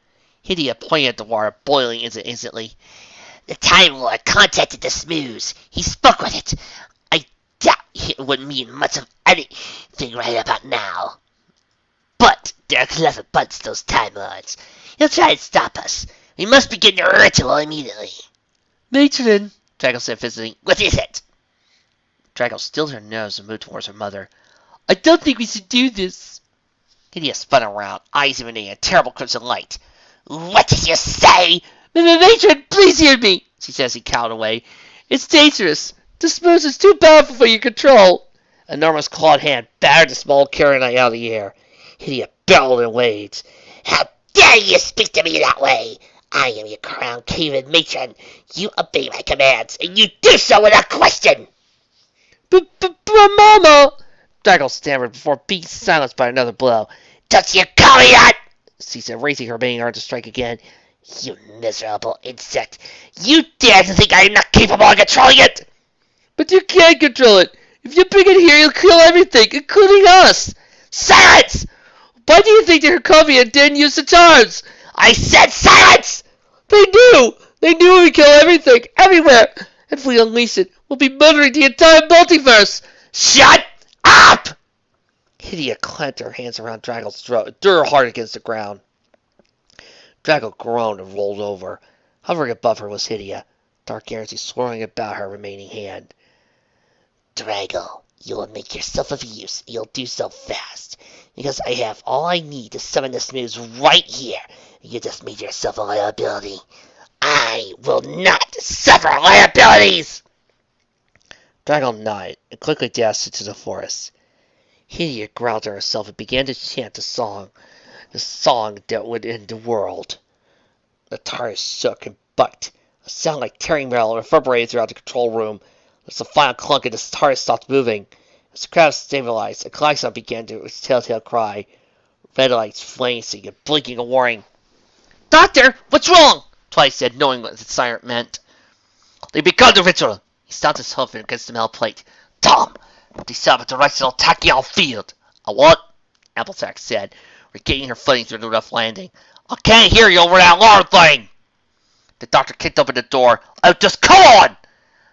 Hidia pointed at the water, boiling instantly. The Time Lord contacted the Smooths. He spoke with it. I doubt it would mean much of anything right about now. But they're clever bunch, those Time Lords. He'll try and stop us. We must begin the ritual immediately. Matron, Drago said, visiting. What is it? Drago stilled her nose and moved towards her mother. I don't think we should do this. Hidia spun around, eyes emanating a terrible crimson light. What did you say? Matron, please hear me, she said as he cowed away. It's dangerous. The smooth is too powerful for your control. An enormous clawed hand battered the small carronite out of the air. Hidia bellowed and waved. How dare you speak to me that way? I am your crown king matron. You obey my commands, and you do so without question. But Mama! Drago stammered before being silenced by another blow. Don't you call me that? She said, raising her remaining arm to strike again. You miserable insect. You dare to think I am not capable of controlling it? But you can't control it. If you bring it here, you'll kill everything, including us. Silence! Why do you think they're coming and didn't use the charms? I said silence! They knew! They knew we'd kill everything, everywhere! If we unleash it, we'll be murdering the entire multiverse! Shut up! Hidia clenched her hands around Drago's throat and threw her hard against the ground. Drago groaned and rolled over. Hovering above her was Hidia, dark energy swirling about her remaining hand. Drago, you will make yourself of use, and you'll do so fast, because I have all I need to summon the Smooths right here. You just made yourself a liability. I will not suffer liabilities! Drago nodded and quickly dashed into the forest. Hidia growled to herself and began to chant the song that would end the world. The tires shook and bucked. A sound like tearing metal reverberated throughout the control room. As the final clunk and the tires stopped moving. As the crowd stabilized, a klaxon began to its telltale cry. Red lights flashing and blinking a warning. Doctor, what's wrong? Twilight said, knowing what the siren meant. They begun the ritual. He stomped his hoof against the metal plate. Tom, they set up a directional tachyon field. A what? Applejack said, regaining her footing through the rough landing. I can't hear you over that alarm thing. The doctor kicked open the door. Oh, just come on!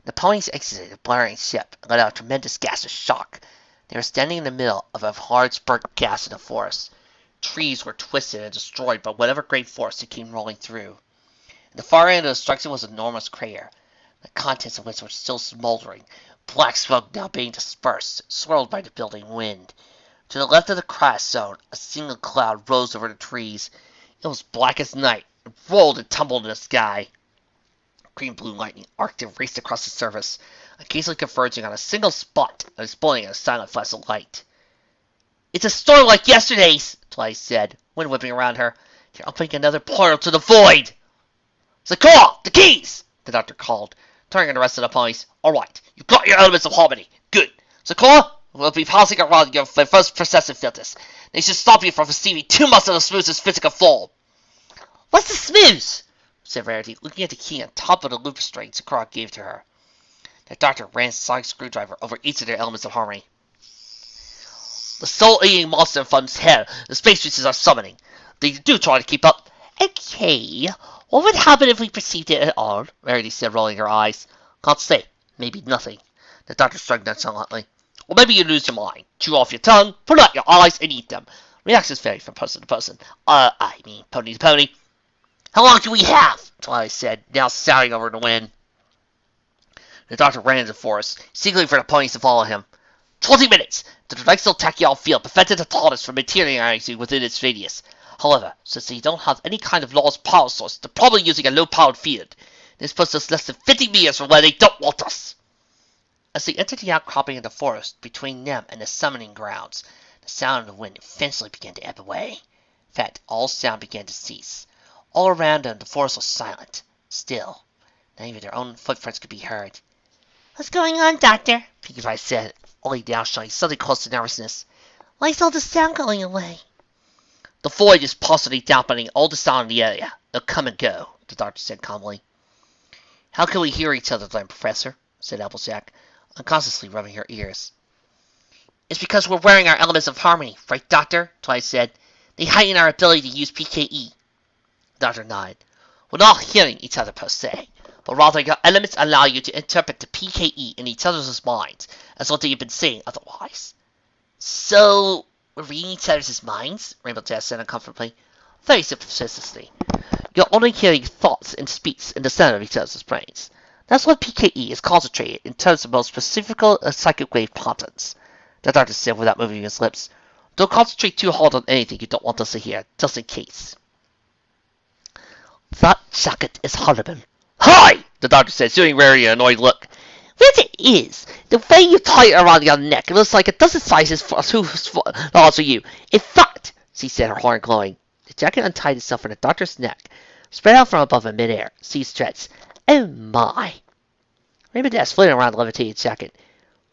The ponies exited the blaring ship and let out a tremendous gasp of shock. They were standing in the middle of a hard spurt gas in the forest. Trees were twisted and destroyed by whatever great force it came rolling through. In the far end of the destruction was an enormous crater, the contents of which were still smoldering, black smoke now being dispersed, swirled by the building wind. To the left of the crash zone, a single cloud rose over the trees. It was black as night, and rolled and tumbled in the sky. Green-blue lightning arced and raced across the surface, occasionally converging on a single spot and exploding in a silent flash of light. It's a storm like yesterday's, Twilight said, wind whipping around her. You're opening another portal to the void. Sakura, the keys! The doctor called, turning to the rest of the ponies. All right, you've got your elements of harmony. Good. Sakura, we'll be passing around your first processing filters. They should stop you from receiving too much of the Smooth's physical form. What's the Smooths? Said Rarity, looking at the key on top of the loop string Sakura gave to her. The doctor ran a sonic screwdriver over each of their elements of harmony. The soul-eating monster from hell the space races are summoning. They do try to keep up. Okay, what would happen if we perceived it at all? Rarity said, rolling her eyes. Can't say. Maybe nothing. The doctor shrugged nonchalantly. Or maybe you lose your mind. Chew off your tongue, pull out your eyes, and eat them. Reactions vary from person to person. I mean, pony to pony. How long do we have? Twilight said, now shouting over the wind. The doctor ran into the forest, signaling for the ponies to follow him. 20 minutes! The directional tachyon field prevented the TARDIS from materializing within its radius. However, since they don't have any kind of lost power source, they're probably using a low-powered field. This puts us less than 50 meters from where they don't want us. As they entered the outcropping of the forest between them and the summoning grounds, the sound of the wind eventually began to ebb away. In fact, all sound began to cease. All around them, the forest was silent, still. Not even their own footprints could be heard. What's going on, Doctor? Pinkie Pie said, only now showing suddenly close to nervousness. Why's all the sound going away? The void is possibly dampening all the sound in the area. They'll come and go, the doctor said calmly. How can we hear each other then, Professor? Said Applejack, unconsciously rubbing her ears. It's because we're wearing our elements of harmony, right, Doctor? Twilight said. They heighten our ability to use PKE. Doctor nodded. We're not hearing each other per se, but rather your elements allow you to interpret the PKE in each other's minds, as what you've been saying otherwise. So, we're reading each other's minds? Rainbow Dash said uncomfortably. Very superficially. You're only hearing thoughts and speech in the center of each other's brains. That's why PKE is concentrated in terms of most specific psychic wave patterns, the doctor said without moving his lips. Don't concentrate too hard on anything you don't want us to hear, just in case. That jacket is horrible. Hi! The doctor said, showing Rary an annoyed look. Yes, it is. The way you tie it around your neck, it looks like a dozen sizes for larger for you. In fact, she said, her horn glowing. The jacket untied itself from the doctor's neck, spread out from above in midair. See stretched. Oh my. Rainbow Dash floated around the levitated jacket.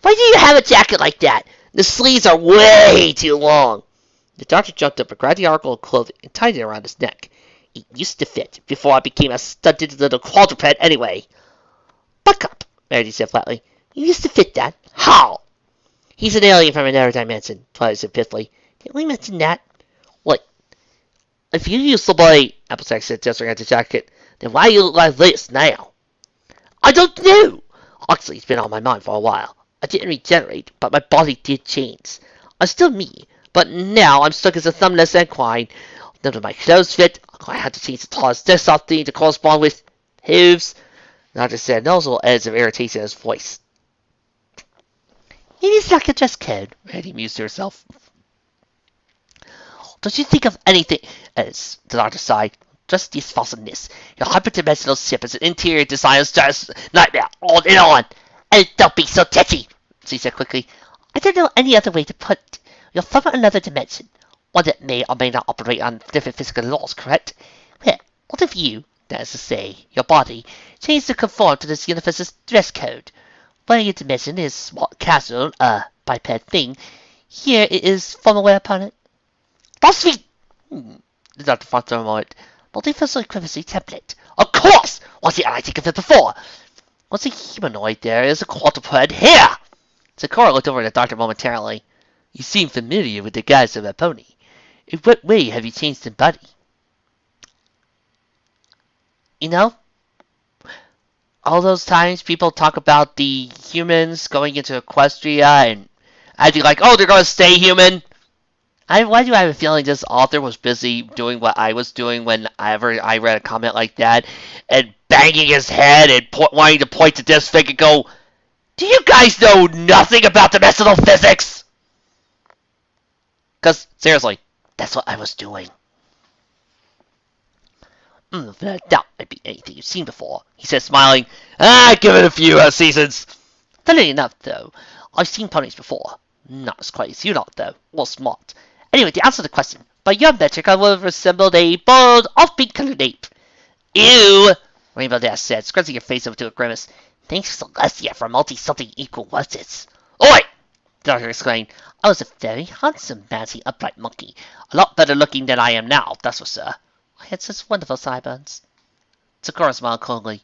Why do you have a jacket like that? The sleeves are way too long. The doctor jumped up and grabbed the article of clothing and tied it around his neck. It used to fit before I became a stunted little quadruped anyway. Buck up, Meredith said flatly. You used to fit that? How? He's an alien from another dimension, Twilight said pithily. Didn't we mention that? What? If you use somebody, Applejack said, gesturing at the jacket, then why you look like this now? I don't know. Actually, it's been on my mind for a while. I didn't regenerate, but my body did change. I'm still me, but now I'm stuck as a thumbless equine. None of my clothes fit. I had to change the tallest desktop thing to correspond with hooves. The doctor said, noticeable edge of irritation in his voice. It is like a dress code, Randy mused to herself. Don't you think of anything as the doctor sighed. Just this fussiness. Your hyperdimensional ship is an interior designer's dress nightmare. On and on. And don't be so tetchy, she said quickly. I don't know any other way to put it. You're from another dimension. One that may or may not operate on different physical laws, correct? Well, what if you, that is to say, your body, changed to conform to this universe's dress code? Where your dimension is small, casual, biped thing, here it is formal wear upon it. That's sweet! The doctor thought for a moment. Multiversal equivalency template. Of course! Why didn't I think of it before? What's a humanoid there is a quadruped here! Sakura looked over at the doctor momentarily. You seem familiar with the guise of a pony. In what way have you changed in body? You know, all those times people talk about the humans going into Equestria and acting like, oh, they're going to stay human. Why do I have a feeling this author was busy doing what I was doing whenever I read a comment like that, and banging his head and wanting to point to this thing and go, do you guys know nothing about dimensional physics? Because, seriously, that's what I was doing. Without a doubt, it'd be anything you've seen before, he said, smiling. Give it a few seasons. Funnily enough, though, I've seen ponies before. Not as quite as you not, though, or smart. Anyway, to answer the question, by your metric, I would have resembled a bold, off-pink-colored ape. Ew! Rainbow Dash said, scrunching her face up to a grimace. Thanks, Celestia, for multi-something equal what's it? Oi! The doctor exclaimed. I was a very handsome, bouncy, upright monkey. A lot better looking than I am now, that's for sure. I had such wonderful sideburns. Sakura smiled coldly.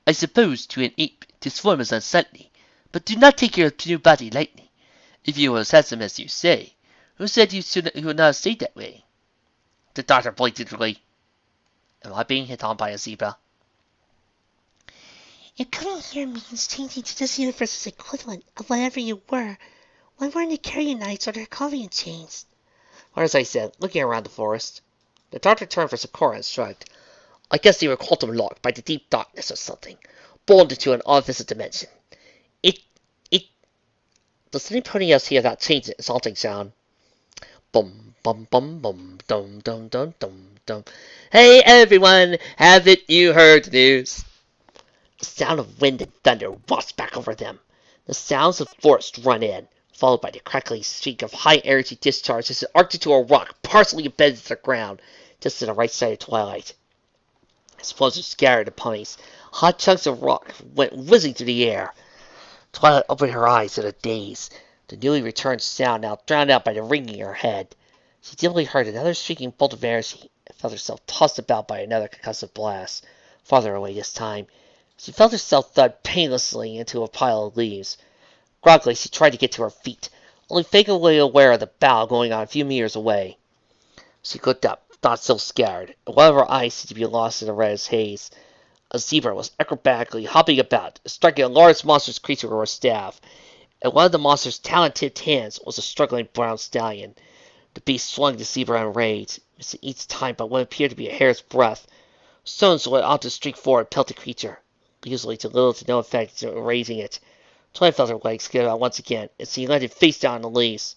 I suppose to an ape this form is unsightly, but do not take your new body lightly. If you were as handsome as you say, who said you would not stay that way? The doctor blatantly. Am I being hit on by a zebra? Your coming here means changing to this universe's equivalent of whatever you were. Why weren't the Carrionites or the Herculean changed? Or as I said, looking around the forest. The doctor turned for Sakura and shrugged. I guess they were quantum locked by the deep darkness or something, born into an artificial dimension. Does anybody else hear that changing, exalting sound? Bum, bum, bum, bum, dum, dum, dum, dum, dum. Hey, everyone, haven't you heard the news? The sound of wind and thunder washed back over them. The sounds of forest run in, followed by the crackling streak of high-energy discharge as it arced into a rock partially embedded in the ground, just to the right side of Twilight. Explosions scattered the ponies. Hot chunks of rock went whizzing through the air. Twilight opened her eyes in a daze. The newly returned sound now drowned out by the ringing in her head. She dimly heard another streaking bolt of energy and felt herself tossed about by another concussive blast, farther away this time. She felt herself thud painlessly into a pile of leaves. Groggily, she tried to get to her feet, only vaguely aware of the battle going on a few meters away. She looked up, not so scared, and one of her eyes seemed to be lost in the reddish haze. A zebra was acrobatically hopping about, striking a large monstrous creature with her staff. In one of the monster's talon-tipped hands was a struggling brown stallion. The beast swung the zebra in rage, missing each time by what appeared to be a hair's breadth. Stones went out to streak forward, pelt the creature, usually to little to no effect in raising it. Twilight felt her legs give out once again, and she landed face down on the leaves.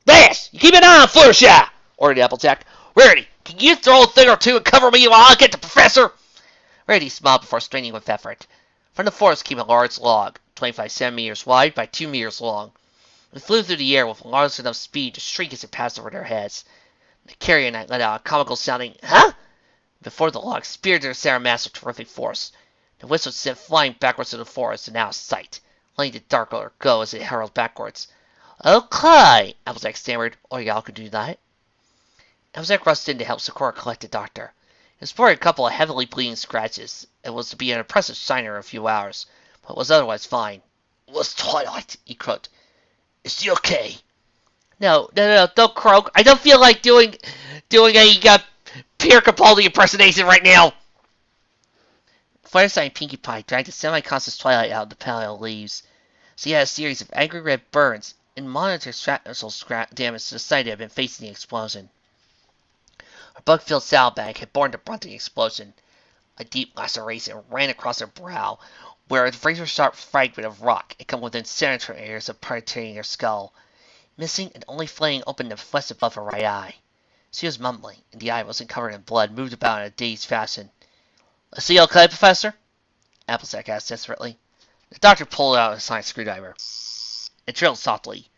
Lass, you keep an eye on Fluttershy! Ordered Applejack. Rarity, can you throw a thing or two and cover me while I get the professor? Rarity smiled before straining with effort. From the forest came a large log, 25 centimeters wide by 2 meters long. It flew through the air with large enough speed to shriek as it passed over their heads. The carrier knight let out a comical sounding, "Huh?" before the log speared their Sarah mass with terrific force. The whistle sent flying backwards in the forest and out of sight, letting the dark color go as it hurled backwards. Okay, Applejack stammered, or y'all could do that. Applejack rushed in to help Sakura collect the doctor. He sported a couple of heavily bleeding scratches. It was to be an impressive shiner in a few hours, but was otherwise fine. What's Twilight? He croaked. Is she okay? No, don't croak. I don't feel like doing a Pierre Capaldi impersonation right now. Fireside Pinkie Pie dragged a semi-conscious Twilight out of the pile of leaves. She had a series of angry red burns and monitored shrapnel damage to the site that had been facing the explosion. Her bug-filled saddlebag had borne the brunt of the explosion. A deep laceration ran across her brow, where a razor-sharp fragment of rock had come within centimeters of penetrating her skull. Missing and only flaying open the flesh above her right eye. She was mumbling, and the eye wasn't covered in blood, moved about in a dazed fashion. "Is he okay, Professor?" Applejack asked desperately. The doctor pulled out a sonic screwdriver. It trilled softly.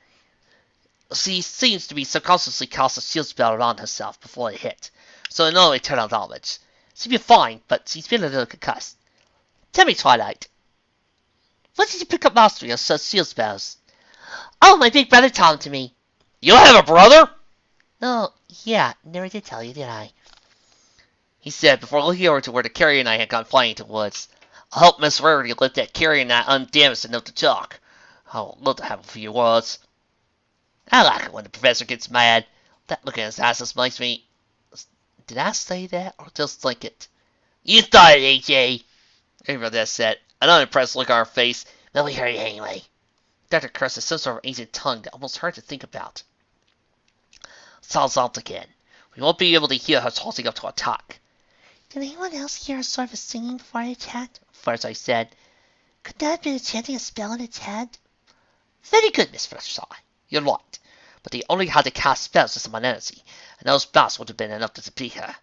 She seems to be subconsciously cast a shield spell around herself before it hit, so no eternal damage. She'll be fine, but she's been a little concussed. Tell me, Twilight, when did you pick up mastery of such shield spells? Oh, my big brother taught him to me. You have a brother? Oh, yeah, never did tell you, did I? He said before looking over to where the carrier knight had gone flying into the woods. "I'll help Miss Rarity lift that carrier knight undamaged enough to talk. I'll love to have a few words." I like it when the professor gets mad. That look in his eyes just makes me... Did I say that, or just think it? You thought it, AJ. Everybody said, an unimpressed look on her face. Well, we heard it anyway. Dr. Curse has some sort of ancient tongue that almost hard to think about. Sal's out again. We won't be able to hear her tossing up to attack. Did anyone else hear a sort of singing before I attacked? First I said, Could that have been chanting a spell in its head? Very good, Miss Fluttershy. You're right, but they only had to cast spells to summon energy, and those spells would have been enough to defeat her.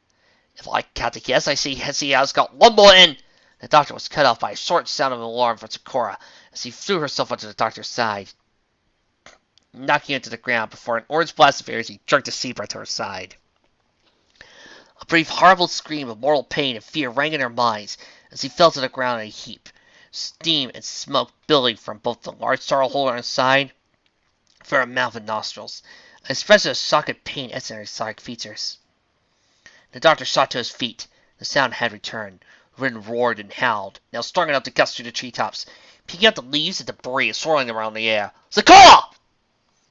If I count to guess, I see she has got one more in. The doctor was cut off by a short sound of alarm from Sakura as she threw herself onto the doctor's side, knocking her to the ground before an orange blast of air she jerked the zebra to her side. A brief, horrible scream of mortal pain and fear rang in her minds as he fell to the ground in a heap, steam and smoke billowing from both the large sorrel hole in her side, from her mouth and nostrils, an expression of shock and pain etched in her exotic features. The doctor shot to his feet. The sound had returned. The wind roared and howled, now strong enough to gust through the treetops, picking up the leaves and debris swirling around the air. "Sakura!"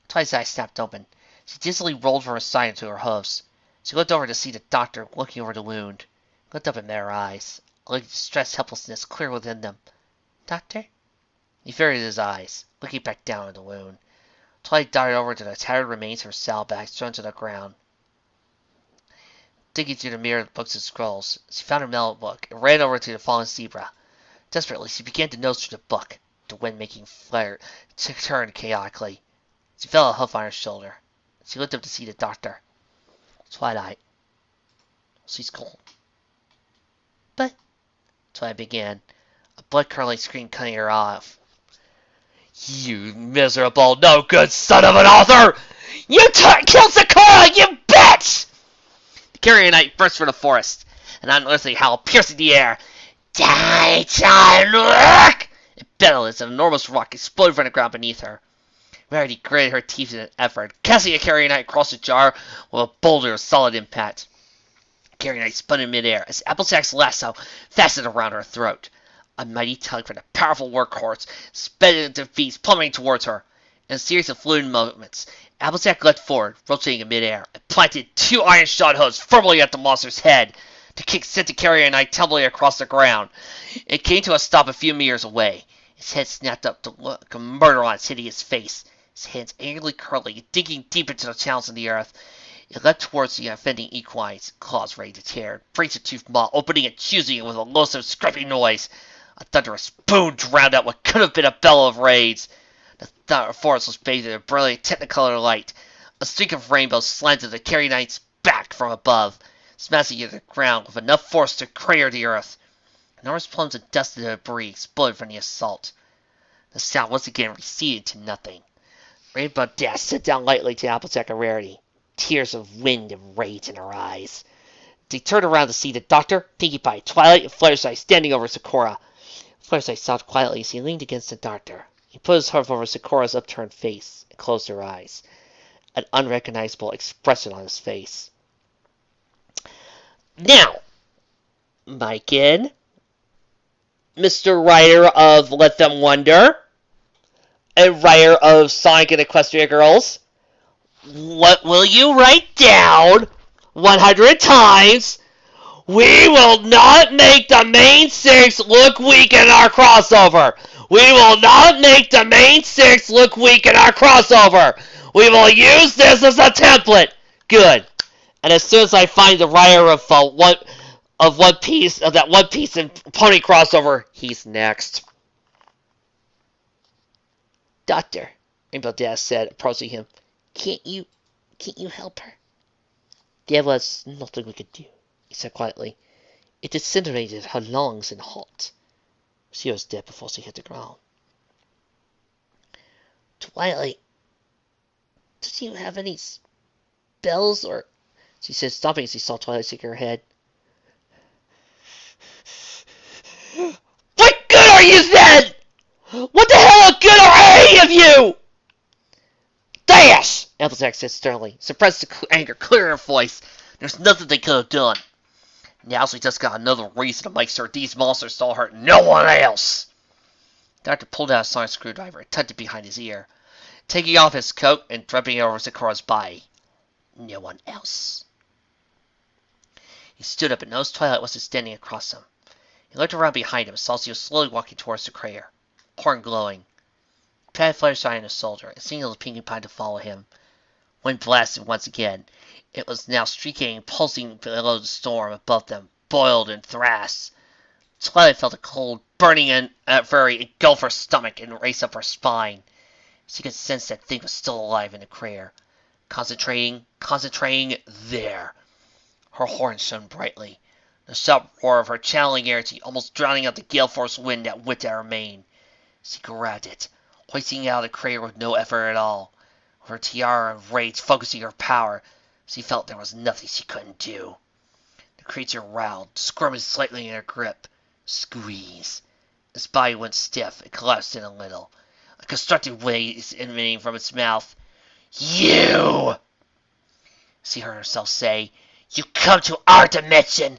Twilight's eyes snapped open. She dizzily rolled from her side into her hooves. She looked over to see the doctor looking over the wound. Looked up and met her eyes. A look of distressed helplessness clear within them. "Doctor?" He ferreted his eyes, looking back down at the wound. Twilight darted over to the tattered remains of her saddlebag thrown to the ground. Digging through the mirror of books and scrolls, she found her notebook and ran over to the fallen zebra. Desperately, she began to nose through the book, the wind making flare to turn chaotically. She felt a hoof on her shoulder. She looked up to see the doctor. "Twilight." "She's cold." "But..." Twilight began, a blood-curdling scream cutting her off. "You miserable, no-good son of an author! You killed Sakura, you bitch!" The carrier knight burst from the forest, an unearthly howl piercing the air. Timelords! It bellowed as an enormous rock exploded from the ground beneath her. Rarity gritted her teeth in an effort, casting the carrier knight across the jar with a boulder of solid impact. The carrier knight spun in midair as Applejack's lasso fastened around her throat. A mighty tug from the powerful workhorse sped into the beast, plummeting towards her. In a series of fluid movements, Applejack leapt forward, rotating in midair, and planted 2 iron shot hooves firmly at the monster's head. The kick sent the carrier knight tumbling across the ground. It came to a stop a few meters away. His head snapped up to look a murder on its hideous face, his hands angrily curling and digging deep into the channels in the earth. It leapt towards the offending equine, its claws ready to tear, razor-toothed maw opening and choosing it with a loathsome scraping noise. A thunderous boom drowned out what could have been a bellow of rage. The forest was bathed in a brilliant technicolor light. A streak of rainbow slanted the carrier knight's back from above, smashing it to the ground with enough force to crater the earth. Enormous plumes of dust and debris exploded from the assault. The sound once again receded to nothing. Rainbow Dash sat down lightly to Applejack and Rarity, tears of wind and rage in her eyes. They turned around to see the Doctor, Pinkie Pie, Twilight, and Fluttershy standing over Sakura. Fluttershy sobbed quietly as he leaned against the Doctor. He put his arm over Sakura's upturned face and closed her eyes, an unrecognizable expression on his face. Now, Maiken, Mr. Writer of Let Them Wonder, and writer of Sonic and Equestria Girls, what will you write down 100 times? We will not make the main 6 look weak in our crossover. We will not make the main 6 look weak in our crossover. We will use this as a template. Good. And as soon as I find the writer of One Piece and Pony crossover, he's next. Doctor, Rainbow Dash said, approaching him, can't you help her? There was nothing we could do, he said quietly. It disintegrated her lungs in heart. She was dead before she hit the ground. Twilight, did you have any spells or... She said, stopping as she saw Twilight shake her head. What good are you then? What the hell good are any of you? Dash! Applejack said sternly, suppressed the anger clear in her voice. There's nothing they could have done. Now she just got another reason to make sure these monsters don't hurt no one else. The Doctor pulled out a sonic screwdriver and tucked it behind his ear, taking off his coat and draping it over Sakura's body. No one else. He stood up and noticed Twilight wasn't standing across him. He looked around behind him and saw she was slowly walking towards the crater, horn glowing. He patted Fluttershy on his shoulder and signaled Pinkie Pie to follow him. Wind blasted once again. It was now streaking and pulsing below the storm above them, boiled and thrashed. Twilight felt a cold, burning fury engulf her stomach and race up her spine. She could sense that thing was still alive in the crater. Concentrating there. Her horn shone brightly, the sharp roar of her channeling energy almost drowning out the gale-force wind that whipped at her mane. She grabbed it, hoisting it out of the crater with no effort at all. With her tiara of rage focusing her power, she felt there was nothing she couldn't do. The creature growled, squirming slightly in her grip. Squeeze. Its body went stiff and collapsed in a little, a constructive waves emanating from its mouth. You! She heard herself say, you come to our dimension,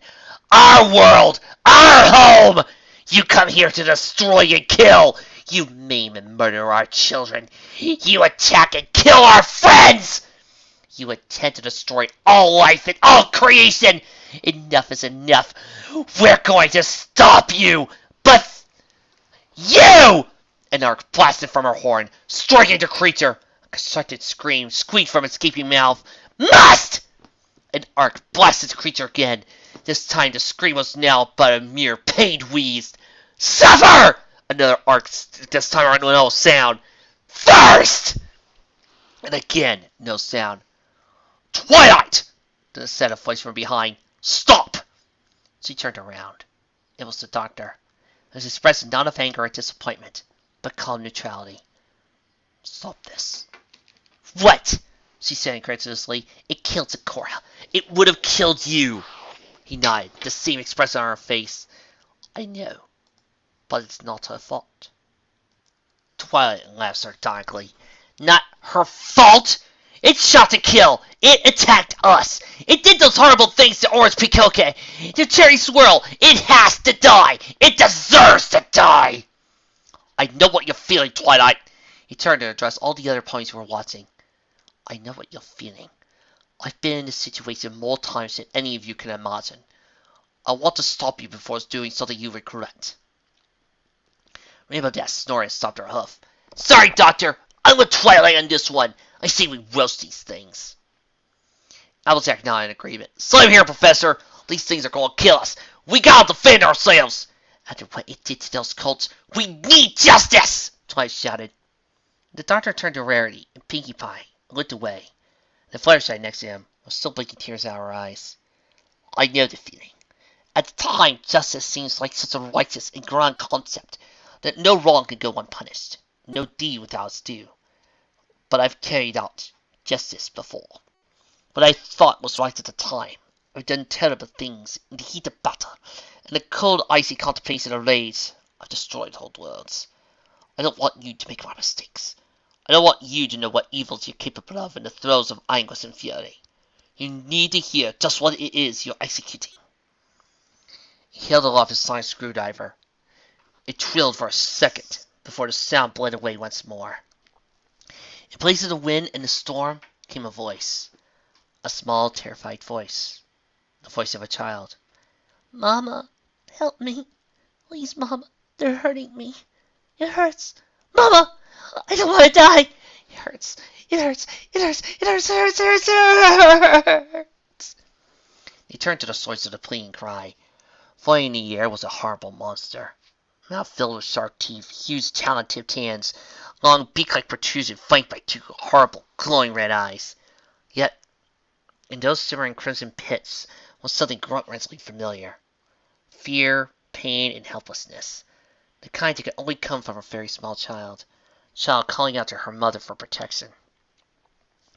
our world, our home! You come here to destroy and kill! You maim and murder our children! You attack and kill our friends! You intend to destroy all life and all creation! Enough is enough! We're going to stop you! But... you! An arc blasted from her horn, striking the creature. A constructed scream squeaked from its gaping mouth. Must! An arc blasted the creature again. This time the scream was now but a mere pained wheeze. Suffer! Another arc, this time no sound. First! And again, no sound. Twilight! Said a voice from behind. Stop! She turned around. It was the Doctor. It was expressing not of anger or disappointment, but calm neutrality. Stop this. What? She said incredulously. It killed Sakura. It would have killed you. He nodded, the same expression on her face. I know, but it's not her fault. Twilight laughed sardonically. Not her fault? It shot to kill. It attacked us. It did those horrible things to Orange Pikoke. To Cherry Swirl. It has to die. It deserves to die. I know what you're feeling, Twilight. He turned to address all the other ponies who were watching. I know what you're feeling. I've been in this situation more times than any of you can imagine. I want to stop you before it's doing something you regret. Rainbow Dash snorted and stopped her hoof. Sorry, Doctor! I'm with Twilight on this one. I say we roast these things. Applejack nodded in agreement. Same here, Professor. These things are going to kill us. We gotta defend ourselves. After what it did to those cults, we need justice! Twilight shouted. The Doctor turned to Rarity and Pinkie Pie and looked away. The Fluttershy next to him was still blinking tears out of her eyes. I know the feeling. At the time, justice seems like such a righteous and grand concept that no wrong can go unpunished, no deed without its due. But I've carried out justice before. What I thought was right at the time. I've done terrible things in the heat of battle, and the cold, icy contemplation of rage. I've destroyed whole worlds. I don't want you to make my mistakes. I don't want you to know what evils you're capable of in the throes of anguish and fury. You need to hear just what it is you're executing. He held aloft his sonic screwdriver. It trilled for a second before the sound bled away once more. In place of the wind and the storm came a voice. A small, terrified voice. The voice of a child. Mama, help me. Please, Mama, they're hurting me. It hurts. Mama, I don't want to die. It hurts. It hurts. It hurts. It hurts. It hurts. It hurts. It hurts. He turned to the source of the pleading cry. Flying in the air was a horrible monster. Mouth filled with sharp teeth, huge talon-tipped hands, long beak-like protrusion flanked by two horrible, glowing red eyes. Yet, in those simmering crimson pits was something gut-wrenchingly familiar. Fear, pain, and helplessness. The kind that could only come from a very small child. A child calling out to her mother for protection.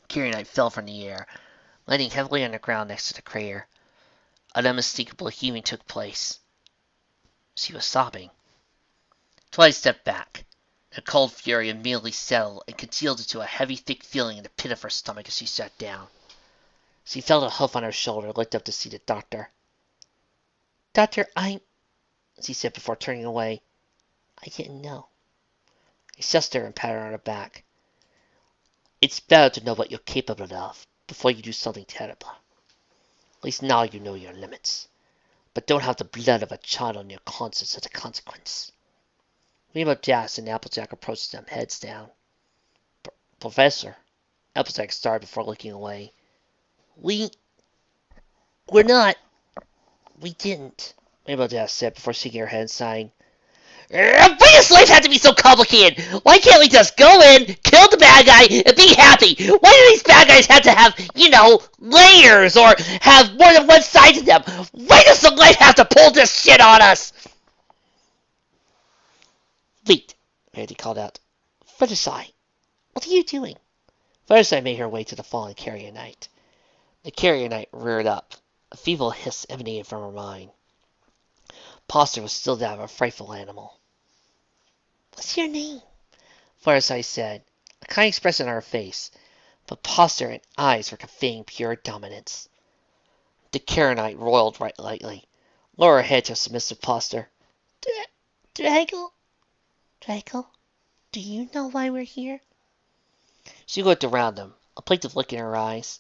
Carrier Knight fell from the air, landing heavily on the ground next to the crater. An unmistakable heaving took place. She was sobbing. Twilight stepped back. The cold fury immediately settled and congealed into a heavy, thick feeling in the pit of her stomach as she sat down. She felt a hoof on her shoulder and looked up to see the Doctor. Doctor, she said before turning away. I didn't know. He kissed her and patted her on the back. It's better to know what you're capable of before you do something terrible. At least now you know your limits. But don't have the blood of a child on your conscience as a consequence. Rainbow Dash and Applejack approached them, heads down. Professor, Applejack started before looking away. We didn't, Rainbow Dash said before shaking her head and sighing. Why does life have to be so complicated? Why can't we just go in, kill the bad guy, and be happy? Why do these bad guys have to have, layers, or have more than one side to them? Why does the life have to pull this shit on us? Wait, Randy called out. Fluttershy, what are you doing? Fluttershy made her way to the fallen Carrier Knight. The Carrier Knight reared up. A feeble hiss emanated from her mind. Posture was still that of a frightful animal. What's your name? Fluttershy said, a kind expression on her face, but posture and eyes were conveying pure dominance. The Carrier Knight roiled right lightly, lowered her head to a submissive posture. Draggle, do you know why we're here? She looked around them, a plaintive look in her eyes.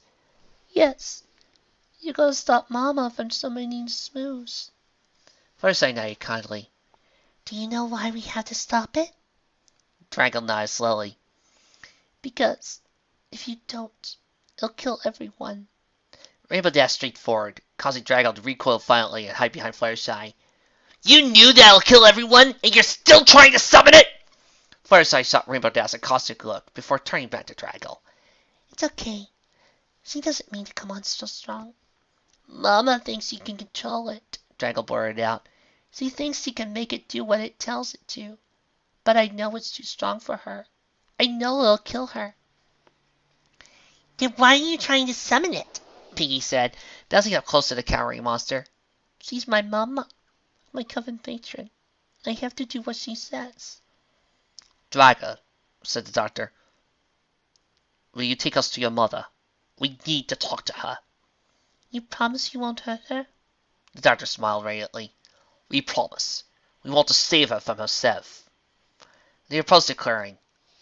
Yes. You're going to stop Mama from summoning Smooze. Fluttershy nodded kindly. Do you know why we have to stop it? Draggle nodded slowly. Because if you don't, it'll kill everyone. Rainbow dashed straight forward, causing Draggle to recoil violently and hide behind Fluttershy. You knew that'll kill everyone, and you're still trying to summon it? Fluttershy shot Rainbow Dash a caustic look before turning back to Draggle. It's okay. She doesn't mean to come on so strong. Mama thinks you can control it, Draggle blurted out. She thinks she can make it do what it tells it to. But I know it's too strong for her. I know it'll kill her. Then why are you trying to summon it? Pinkie said, bouncing up close to the cowering monster. She's my mama, my coven patron. I have to do what she says. Draggle, said the Doctor. Will you take us to your mother? We need to talk to her. You promise you won't hurt her? The Doctor smiled radiantly. We promise. We want to save her from herself. They approached the clearing.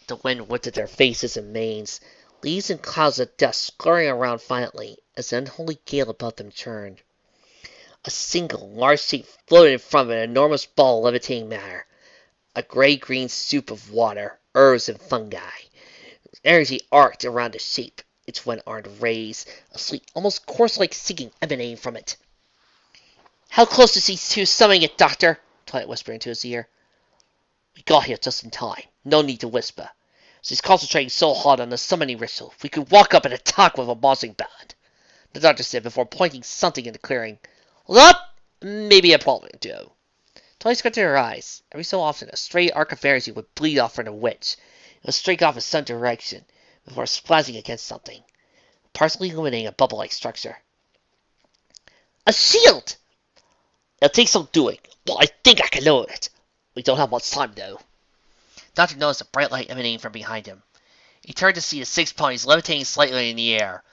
The wind whipped at their faces and manes, leaves and clouds of dust scurrying around violently as the unholy gale above them churned. A single large shape floated in front of an enormous ball of levitating matter, a gray-green soup of water, herbs, and fungi. Energy arced around the shape, its one-armed rays, a sweet, almost chorus-like singing emanating from it. "How close is he to summoning it, Doctor?" Twilight whispered into his ear. "We got here just in time. No need to whisper. She's concentrating so hard on the summoning ritual, we could walk up and attack with a marching band," the doctor said before pointing something in the clearing. "That may be a problem, too." Twilight squinted her eyes. Every so often, a stray arc of energy would bleed off from the witch. It would streak off in some direction before splashing against something, partially illuminating a bubble-like structure. "A shield!" "It'll take some doing, but I think I can load it. We don't have much time, though." The doctor noticed a bright light emanating from behind him. He turned to see the 6 ponies levitating slightly in the air,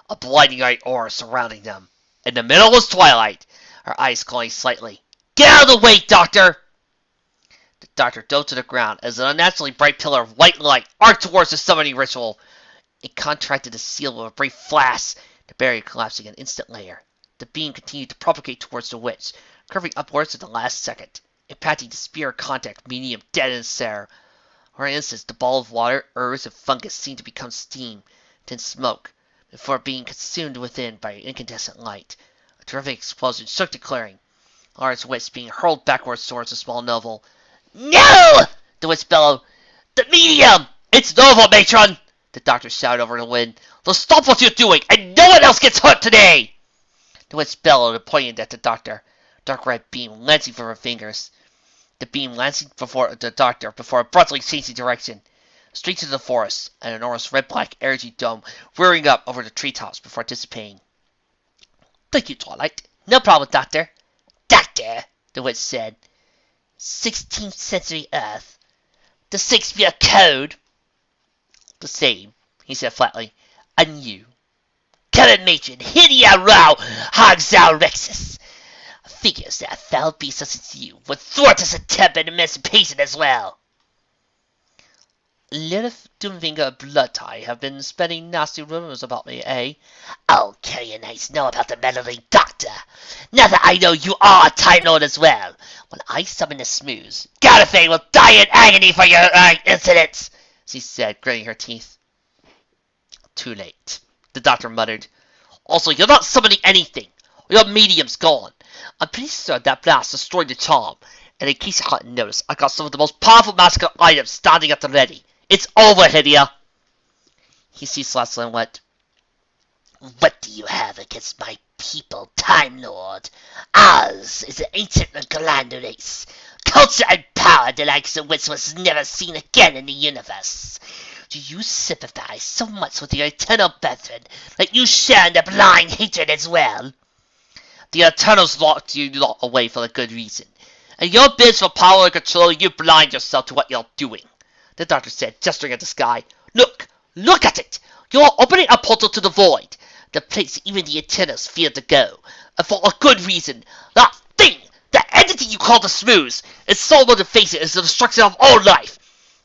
a blinding light aura surrounding them. In the middle was Twilight, her eyes glowing slightly. "Get out of the way, Doctor!" The doctor dove to the ground as an unnaturally bright pillar of white light arced towards the summoning ritual. It contracted the seal with a brief flash, the barrier collapsing an instant later. The beam continued to propagate towards the witch, curving upwards at the last second, impacting the spear of contact medium dead in stare. For an instant, the ball of water, herbs, and fungus seemed to become steam, then smoke, before being consumed within by incandescent light. A terrific explosion shook the clearing. Lara's witch being hurled backwards towards the small novel. "No!" the witch bellowed. "The medium!" "It's Nova, matron!" the doctor shouted over the wind. "So stop what you're doing, and no one else gets hurt today!" The witch bellowed and pointed at the doctor. Dark red beam lancing from her fingers. The beam lancing before the doctor before abruptly changing direction. Straight to the forest, an enormous red-black energy dome rearing up over the treetops before dissipating. "Thank you, Twilight." "No problem, Doctor." "Doctor," the witch said. 16th century Earth. The Shakespeare Code." "The same," he said flatly. "And you?" "Current matron, Hidia Rao Hagzal Rexus. Figures that a foul beast such as you would thwart us attempt at emancipation as well." "Lilith Doomfinger and Bloodtie have been spreading nasty rumors about me, eh?" "Oh, Carrionites know about the meddling doctor. Now that I know you are a Time Lord as well, when I summon the Smooths, Gallifrey will die in agony for your insolence," she said, gritting her teeth. "Too late," the doctor muttered. "Also, you're not summoning anything. Your medium's gone. I'm pretty sure that blast destroyed the charm. And in case you hadn't noticed, I got some of the most powerful magical items standing at the ready. It's over, Hidia." He seized Lassel and went, "What do you have against my people, Time Lord? Ours is an ancient and grand race. Culture and power the likes of which was never seen again in the universe. Do you sympathize so much with your eternal brethren that you share in their blind hatred as well?" "The Eternals locked you lot away for a good reason. And your bids for power and control, you blind yourself to what you're doing," the doctor said, gesturing at the sky. Look at it! You're opening a portal to the void, the place even the Eternals fear to go. And for a good reason. That thing, that entity you call the Smooths, its sole motivation is the destruction of all life.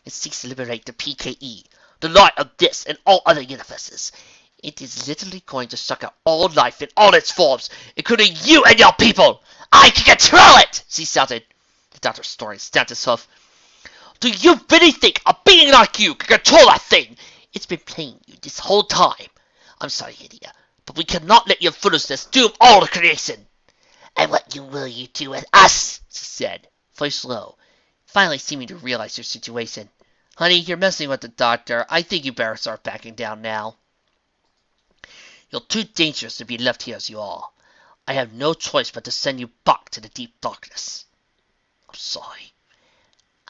It seeks to liberate the PKE, the light of this and all other universes. It is literally going to suck out all life in all its forms, including you and your people. I can control it!" she shouted. The doctor snorted and stamped his hoof. "Do you really think a being like you can control that thing? It's been playing you this whole time. I'm sorry, Hidia, but we cannot let your foolishness doom all of creation." "And what will you do with us?" she said, voice low, finally seeming to realize her situation. "Honey, you're messing with the doctor. I think you better start backing down now. You're too dangerous to be left here as you are. I have no choice but to send you back to the deep darkness." "I'm sorry."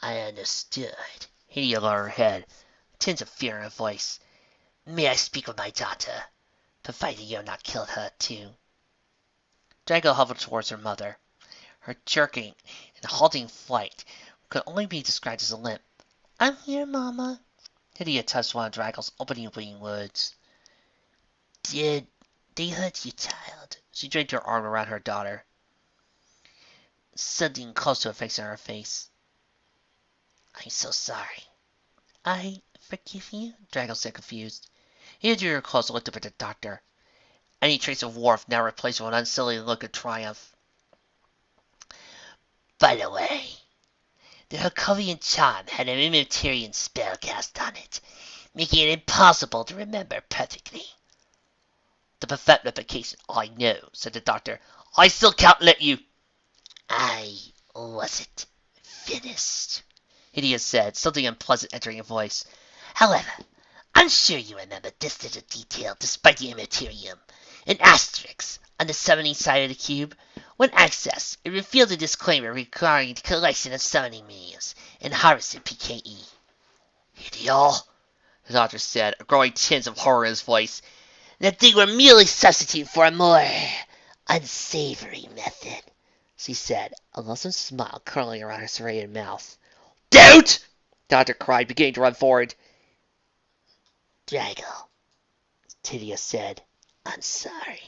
"I understood." Hidia lowered her head, a tinge of fear in her voice. "May I speak with my daughter, provided you have not killed her too?" Drago hovered towards her mother. Her jerking and halting flight could only be described as a limp. "I'm here, Mama." Hidia touched one of Drago's opening bleeding words. "Did they hurt you, child?" She draped her arm around her daughter, suddenly close to a fix on her face. "I'm so sorry. I forgive you? Drago said, confused. He drew her close and looked up at the doctor. Any trace of warmth now replaced with an unsilly look of triumph. By the way, the Herculean charm had an immaterial spell cast on it, making it impossible to remember perfectly. To perfect replication, I know, said the doctor. I still can't let you. I wasn't finished, Hideous said, something unpleasant entering her voice. However, I'm sure you remember this little detail despite the immaterium. An asterisk on the summoning side of the cube. When accessed, it revealed a disclaimer regarding the collection of summoning mediums and harvested PKE. Hideous, the doctor said, a growing tinge of horror in his voice. That they were merely substitute for a more unsavory method, she said, a loathsome smile curling around her serrated mouth. Doubt! The doctor cried, beginning to run forward. Drago, Tidia said, I'm sorry.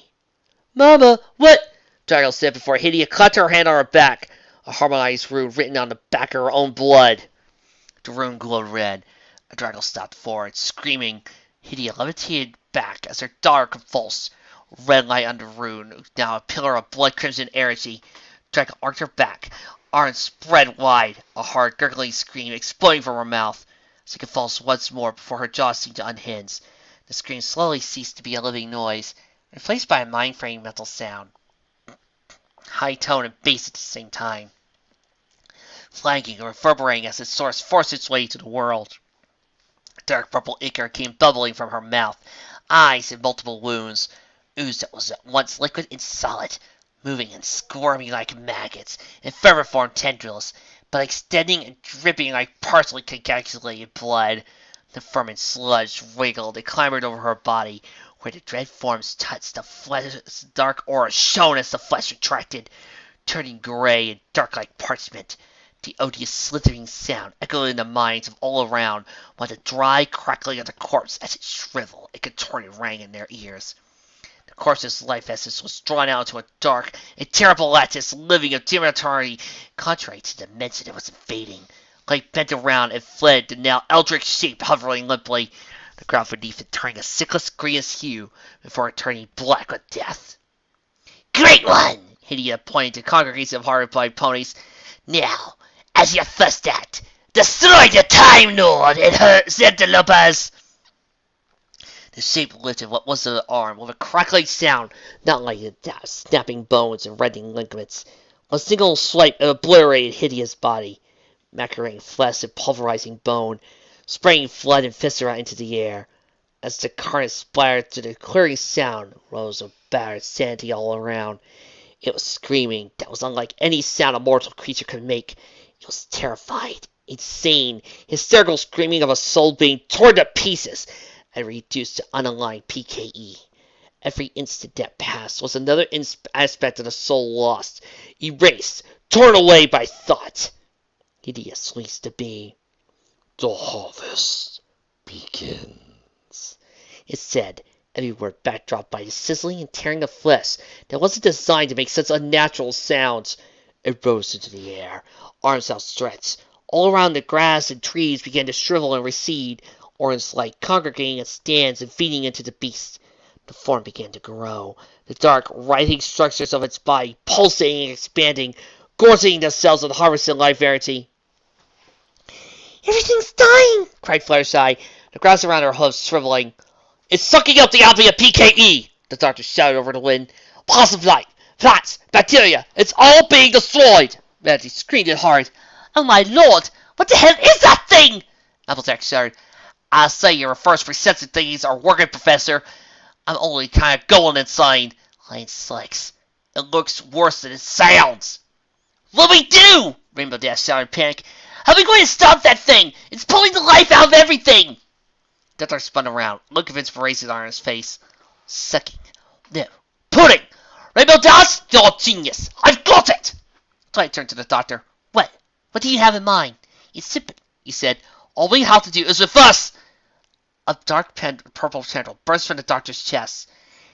Mama, what? Drago said before Hidia clapped her hand on her back, a harmonized rune written on the back of her own blood. The rune glowed red. Drago stopped forward, screaming. Hidia levitated back as her daughter convulsed. Red light on the rune, now a pillar of blood-crimson energy. Drago arched her back, arms spread wide, a hard, gurgling scream exploding from her mouth. She convulsed once more before her jaw seemed to unhinge. The scream slowly ceased to be a living noise, replaced by a mind-frame mental sound. High tone and bass at the same time. Flanking and reverberating as its source forced its way into the world. Dark purple ichor came bubbling from her mouth, eyes and multiple wounds. Ooze that was at once liquid and solid, moving and squirming like maggots and feather-formed tendrils, but extending and dripping like partially coagulated blood. The ferment sludge wriggled and clambered over her body, where the dread forms touched. The flesh's dark aura shone as the flesh retracted, turning gray and dark like parchment. The odious slithering sound echoed in the minds of all around, while the dry crackling of the corpse as it shriveled and contorted rang in their ears. The corpse's life essence was drawn out into a dark and terrible lattice, living of dim eternity, contrary to the dimension it was invading. Like bent around and fled the now eldritch shape hovering limply, the ground beneath it turning a sickless greenish hue before it turning black with death. Great one! Hidia pointed to congregation of horrified ponies. Now, as your first act, destroy the Time Lord and her Zentalopas! The shape lifted what was an arm with a crackling sound, not like a snapping bones and rending ligaments. A single swipe obliterated Hidea's body, macerating flesh and pulverizing bone, spraying blood and viscera into the air. As the carnage splattered to the clearing sound, rose a battered sanity all around. It was screaming that was unlike any sound a mortal creature could make. It was terrified, insane, hysterical screaming of a soul being torn to pieces and reduced to unaligned PKE. Every instant that passed was another aspect of the soul lost, erased, torn away by thought. Hideous ceased to be. The harvest begins, it said, every word backdropped by the sizzling and tearing of flesh that wasn't designed to make such unnatural sounds. It rose into the air, arms outstretched. All around the grass and trees began to shrivel and recede, orange light congregating at stands and feeding into the beast. The form began to grow, the dark, writhing structures of its body pulsating and expanding, gorging themselves with harvested life energy. Everything's dying! Cried Fluttershy, the grass around her hooves shriveling. It's sucking up the alpha PKE! The doctor shouted over the wind. Positive life! Plants! Bacteria! It's all being destroyed! Mandy screamed it hard. Oh my lord! What the hell is that thing? Applejack shouted. I say your first presented things are working, Professor. I'm only kind of going inside. Lane Sykes. It looks worse than it sounds. What'll we do? Rainbow Dash shouted in panic. How are we going to stop that thing? It's pulling the life out of everything! Doctor spun around, look of inspiration on his face. Sucking. No. Pudding! Rainbow Dash, you're a genius! I've got it! Twilight turned to the doctor. What? What do you have in mind? It's simple, he said. All we have to do is with us! A dark purple tendril burst from the doctor's chest,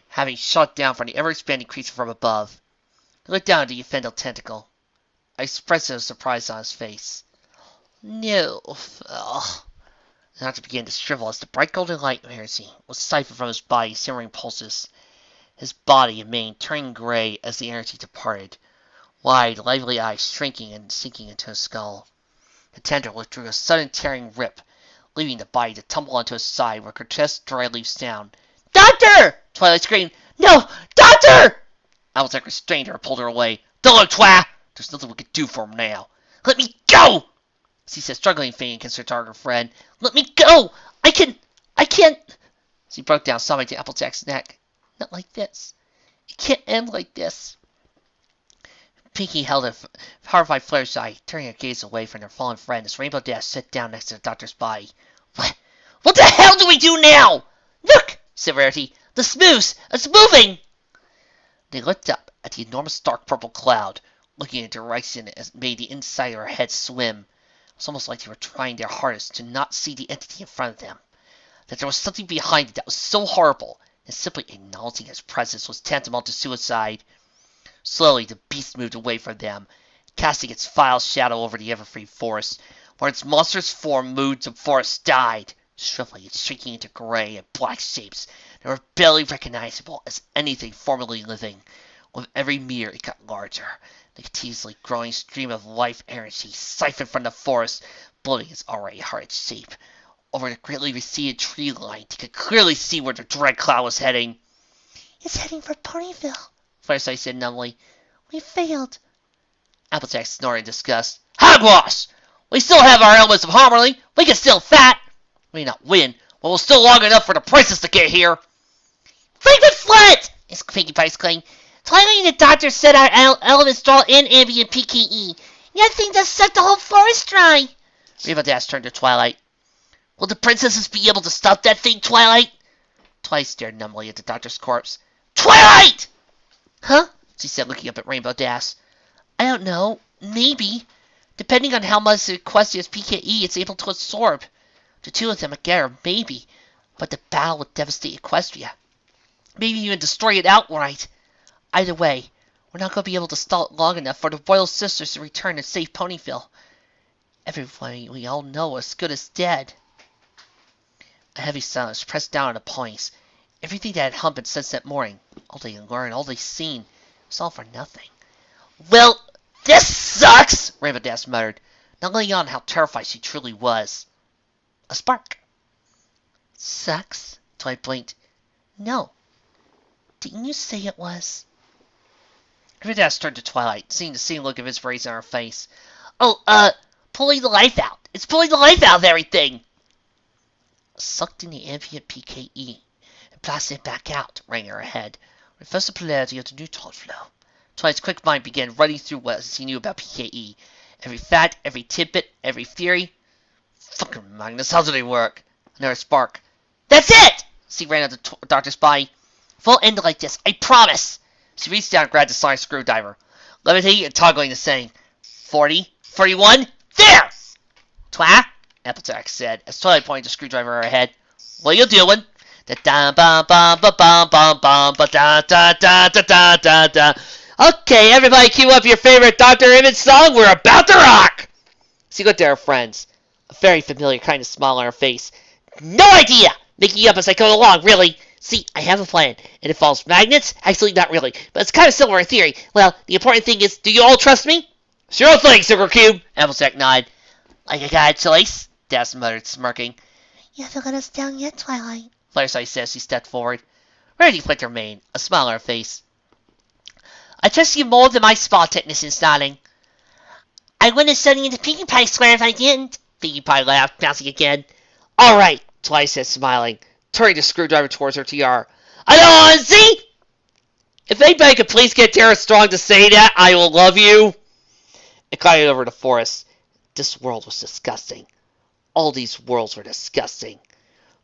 having shot down from the ever-expanding creature from above. He looked down at the offended tentacle. A expression of surprise on his face. No, The doctor began to shrivel as the bright golden light of heresy was siphoned from his body's simmering pulses. His body and mane turning gray as the energy departed, wide, lively eyes shrinking and sinking into his skull. The tendril withdrew a sudden tearing rip, leaving the body to tumble onto his side where grotesque dry leaves down. "Doctor!" Twilight screamed. "No! Doctor!" Alzek restrained her and pulled her away. "Don't look, Twa! There's nothing we can do for him now." "Let me go!" She said, struggling faint against her target friend. "Let me go! I can't. She broke down, sobbing to Applejack's neck. "Not like this. It can't end like this." Pinky held a horrified flashlight, turning her gaze away from her fallen friend as Rainbow Dash sat down next to the doctor's body. What the hell do we do now?" "Look!" said Rarity. "The smooth! It's moving!" They looked up at the enormous dark purple cloud, looking in a direction as made the inside of her head swim. It was almost like they were trying their hardest to not see the entity in front of them. That there was something behind it that was so horrible, and simply acknowledging its presence was tantamount to suicide. Slowly the beast moved away from them, casting its vile shadow over the everfree forest, where its monstrous form moved the forest died, shriveling and shrinking into gray and black shapes that were barely recognizable as anything formerly living. With every meter it got larger, the continuously growing stream of life energy siphoned from the forest, bloating its already hard shape. Over the greatly receded tree line, they could clearly see where the dread cloud was heading. "It's heading for Ponyville," Firesight said numbly. "We failed." Applejack snorted in disgust. "Hogwash! We still have our elements of harmony. We can still fight. We may not win, but we're still long enough for the princess to get here." "Liquid Flood!" Pinkie Pie exclaimed. "Twilight and the doctor said our elements draw in ambient PKE. That thing just sucked the whole forest dry." Rainbow Dash turned to Twilight. "Will the princesses be able to stop that thing, Twilight?" Twilight stared numbly at the doctor's corpse. "Twilight!" "Huh?" she said, looking up at Rainbow Dash. "I don't know. Maybe. Depending on how much Equestria's PKE it's able to absorb. The two of them together, maybe. But the battle would devastate Equestria. Maybe even destroy it outright. Either way, we're not going to be able to stall it long enough for the Royal Sisters to return and save Ponyville. Everyone we all know is good as dead." A heavy silence pressed down on the ponies. Everything that had happened since that morning, all they had learned, all they seen, was all for nothing. "Well, this sucks!" Rainbow Dash muttered, not letting on how terrified she truly was. A spark. "Sucks?" Twilight blinked. "No. Didn't you say it was?" Rainbow Dash turned to Twilight, seeing the same look of inspiration on her face. "Oh, pulling the life out. It's pulling the life out of everything." "Sucked in the ambient PKE and blasted it back out," rang in her head. "Reverse the polarity of the neutron flow." Twilight's quick mind began running through what she knew about PKE. Every fact, every tidbit, every theory. Fucking Magnus, how do they work? Another spark. "That's it!" She ran at the doctor's body. "Won't end like this, I promise." She reached down and grabbed the sonic screwdriver, levitating and toggling the saying. 40, 41, there! "Twa?" Applejack said, as Twilight pointed the screwdriver at her head. "What you doing?" "Okay, everybody cue up your favorite Dr. Emmett song. We're about to rock!" She looked at her friends, a very familiar kind of smile on her face. "No idea! Making up as I go along, really. See, I have a plan. It involves magnets. Actually, not really, but it's kind of similar in theory. Well, the important thing is, do you all trust me?" "Sure thing, Sugar Cube!" Applejack nodded. "Like I got a choice?" Dash muttered, smirking. "You haven't let us down yet, Twilight," Firesight said as she stepped forward. Rarity flicked her mane, a smile on her face. "I trust you more than my spa technicians, darling." "I wouldn't have shown you the Pinkie Pie square if I didn't." Pinkie Pie laughed, bouncing again. "All right," Twilight said, smiling, turning the screwdriver towards her tiara. "I don't want to see!" "If anybody could please get Tara Strong to say that, I will love you." It glided over the forest. This world was disgusting. All these worlds were disgusting.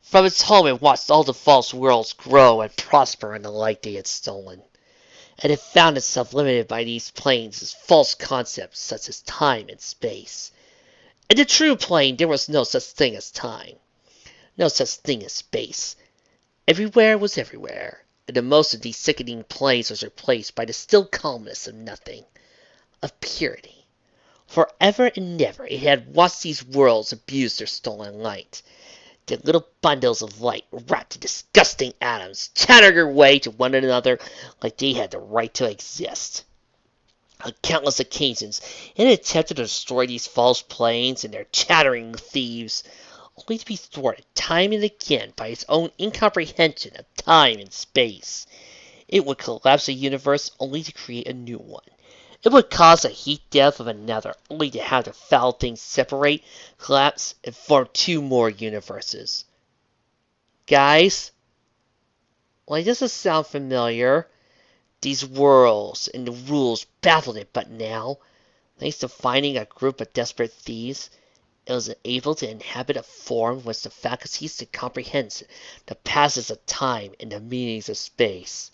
From its home it watched all the false worlds grow and prosper in the light they had stolen. And it found itself limited by these planes as false concepts such as time and space. In the true plane there was no such thing as time. No such thing as space. Everywhere was everywhere, and the most of these sickening planes was replaced by the still calmness of nothing, of purity. Forever and ever it had watched these worlds abuse their stolen light. The little bundles of light wrapped in disgusting atoms, chattering their way to one another like they had the right to exist. On countless occasions, it attempted to destroy these false planes and their chattering thieves, only to be thwarted time and again by its own incomprehension of time and space. It would collapse a universe only to create a new one. It would cause a heat death of another, only to have the foul things separate, collapse, and form two more universes. Guys, why does this sound familiar? These worlds and the rules baffled it, but now, thanks to finding a group of desperate thieves, it was able to inhabit a form with the faculties to comprehend the passes of time and the meanings of space.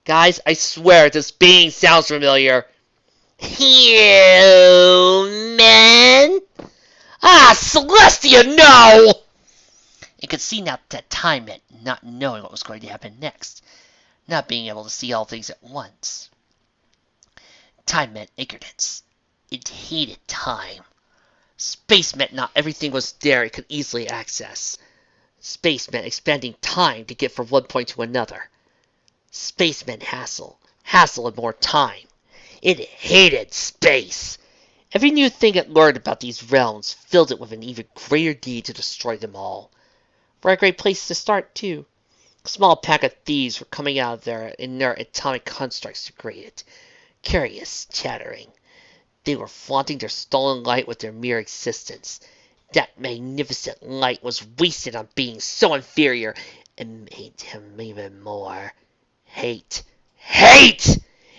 Guys, I swear this being sounds familiar. Human? Ah, Celestia, no! It could see now that time meant not knowing what was going to happen next, not being able to see all things at once. Time meant ignorance. It hated time. Space meant not everything was there it could easily access. Space meant expanding time to get from one point to another. Space meant hassle. Hassle and more time. It hated space. Every new thing it learned about these realms filled it with an even greater need to destroy them all. For a great place to start, too. A small pack of thieves were coming out of their inert atomic constructs to create it. Curious, chattering. They were flaunting their stolen light with their mere existence. That magnificent light was wasted on beings so inferior, and made him even more. Hate. Hate!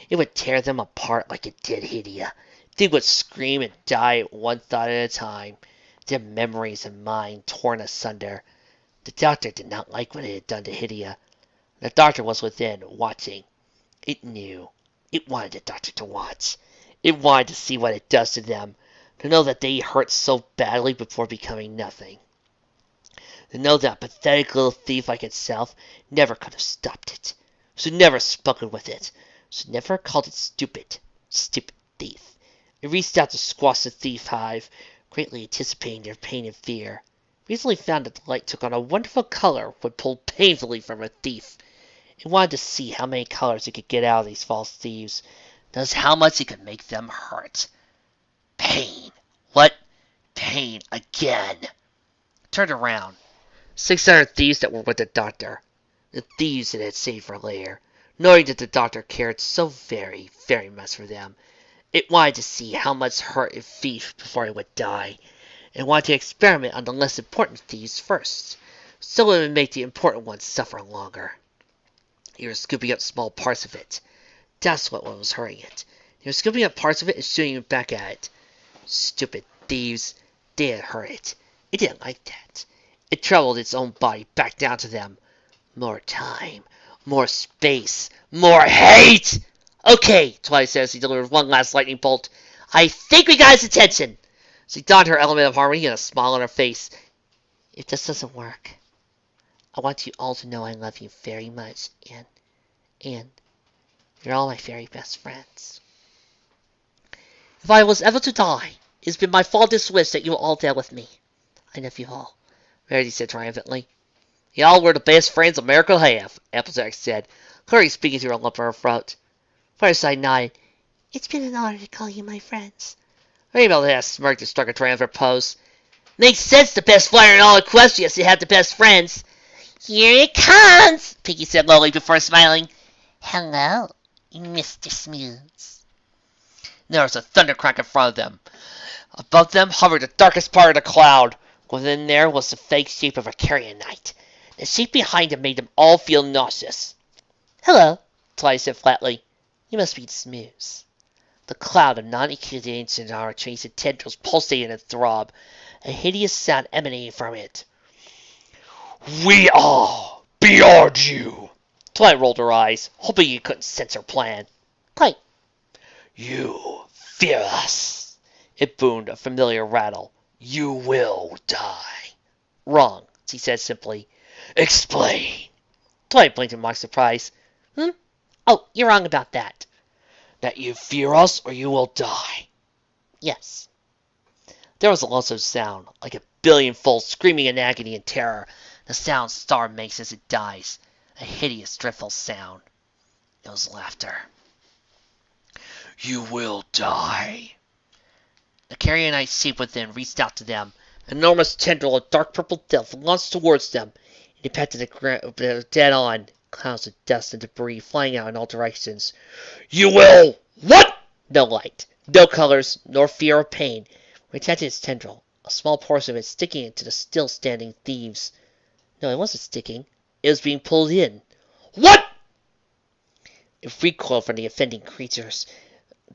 It would tear them apart like it did Hydia. They would scream and die one thought at a time, their memories and mind torn asunder. The doctor did not like what it had done to Hydia. The doctor was within, watching. It knew. It wanted the doctor to watch. It wanted to see what it does to them, to know that they hurt so badly before becoming nothing. To know that a pathetic little thief like itself never could have stopped it. Should never have spoken with it. Should never have called it stupid. Stupid thief. It reached out to squash the thief hive, greatly anticipating their pain and fear. Recently found that the light took on a wonderful color when pulled painfully from a thief. It wanted to see how many colors it could get out of these false thieves. Knows how much it could make them hurt. Pain. What? Pain again. Turned around. 600 thieves that were with the doctor. The thieves it had saved for later. Knowing that the doctor cared so very, very much for them. It wanted to see how much hurt it felt before it would die. And wanted to experiment on the less important thieves first, so it would make the important ones suffer longer. They were scooping up small parts of it. That's what was hurting it. They were scooping up parts of it and shooting it back at it. Stupid thieves. They had hurt it. It didn't like that. It traveled its own body back down to them. More time. More space. More hate! Okay, Twilight said as he delivered one last lightning bolt. I think we got his attention. She donned her element of harmony and a smile on her face. If this doesn't work, I want you all to know I love you very much, and you're all my very best friends. If I was ever to die, it's been my fondest wish that you will all die with me. I love you all, Verity said triumphantly. Y'all were the best friends America will have, Applejack said, clearly speaking through a lump in her throat. Fireside nodded. It's been an honor to call you my friends. Rainbow had smirked and struck a triumphant pose. Makes sense the best flyer in all Equestria has to have the best friends. Here it comes, Pinky said lowly before smiling. Hello, Mr. Smooths. There was a thundercrack in front of them. Above them hovered the darkest part of the cloud. Within there was the fake shape of a carrion knight. The shape behind him made them all feel nauseous. Hello, Twilight said flatly. You must be the Smooths. The cloud of non-eccentric changed to tendrils pulsating and throb, a hideous sound emanating from it. We are beyond you. Twilight rolled her eyes, hoping you couldn't sense her plan. Quite. You fear us. It boomed, a familiar rattle. You will die. Wrong, she said simply. Explain. Twilight blinked in mock surprise. Oh, you're wrong about that. That you fear us or you will die. Yes. There was a lonesome sound, like a billionfold, screaming in agony and terror. The sound Star makes as it dies. A hideous, dreadful sound. It was laughter. You will die. The carrionite shape within reached out to them. An enormous tendril of dark purple depth launched towards them. It impacted the ground dead on. Clouds of dust and debris flying out in all directions. You will what? No light, no colors, nor fear or pain. Attached to its tendril, a small portion of it sticking into the still standing thieves. No, it wasn't sticking. It was being pulled in. What? It recoiled from the offending creatures.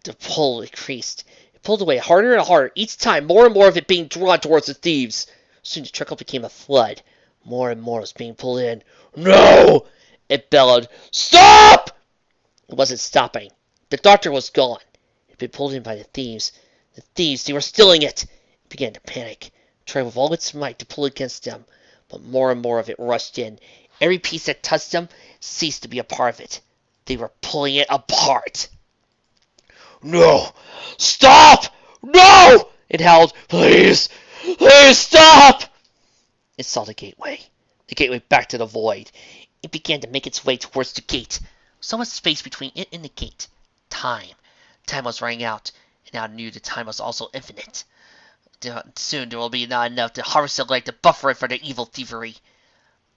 The pull increased. It pulled away harder and harder, each time more and more of it being drawn towards the thieves. Soon the trickle became a flood. More and more was being pulled in. No! It bellowed. Stop! It wasn't stopping. The doctor was gone. It had been pulled in by the thieves. The thieves, they were stealing it! It began to panic, trying with all its might to pull against them. But more and more of it rushed in. Every piece that touched them ceased to be a part of it. They were pulling it apart. No! Stop! No! It howled. Please! Please stop! It saw the gateway back to the void. It began to make its way towards the gate. So much space between it and the gate. Time. Time was running out, and now knew the time was also infinite. Soon there will be not enough to harvest the light to buffer it for the evil thievery.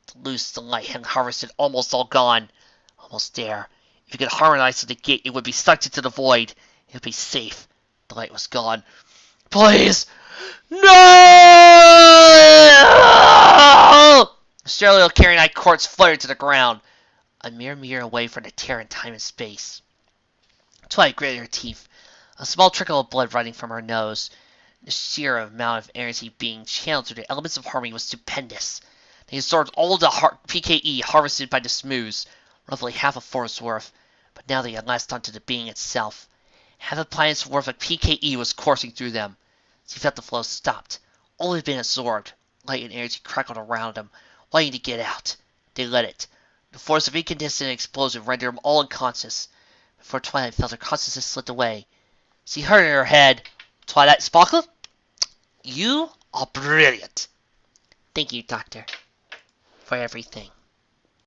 To lose the light and harvest it almost all gone. Almost there. If you could harmonize to the gate, it would be sucked into the void. It would be safe. The light was gone. Please! No! The sterile carrionite corpse fluttered to the ground, a mere meter away from the tear in time and space. Twilight gritted her teeth, a small trickle of blood running from her nose. The sheer amount of energy being channeled through the elements of harmony was stupendous. They absorbed all the PKE harvested by the smooths, roughly half a forest's worth, but now they had latched onto the being itself. Half a planet's worth of PKE was coursing through them. She felt the flow stopped. All had been absorbed. Light and energy crackled around them, waiting to get out. They let it. The force of incandescent explosion rendered them all unconscious. Before Twilight felt her consciousness slip away, she heard in her head, "Twilight Sparkle, you are brilliant. Thank you, Doctor, for everything."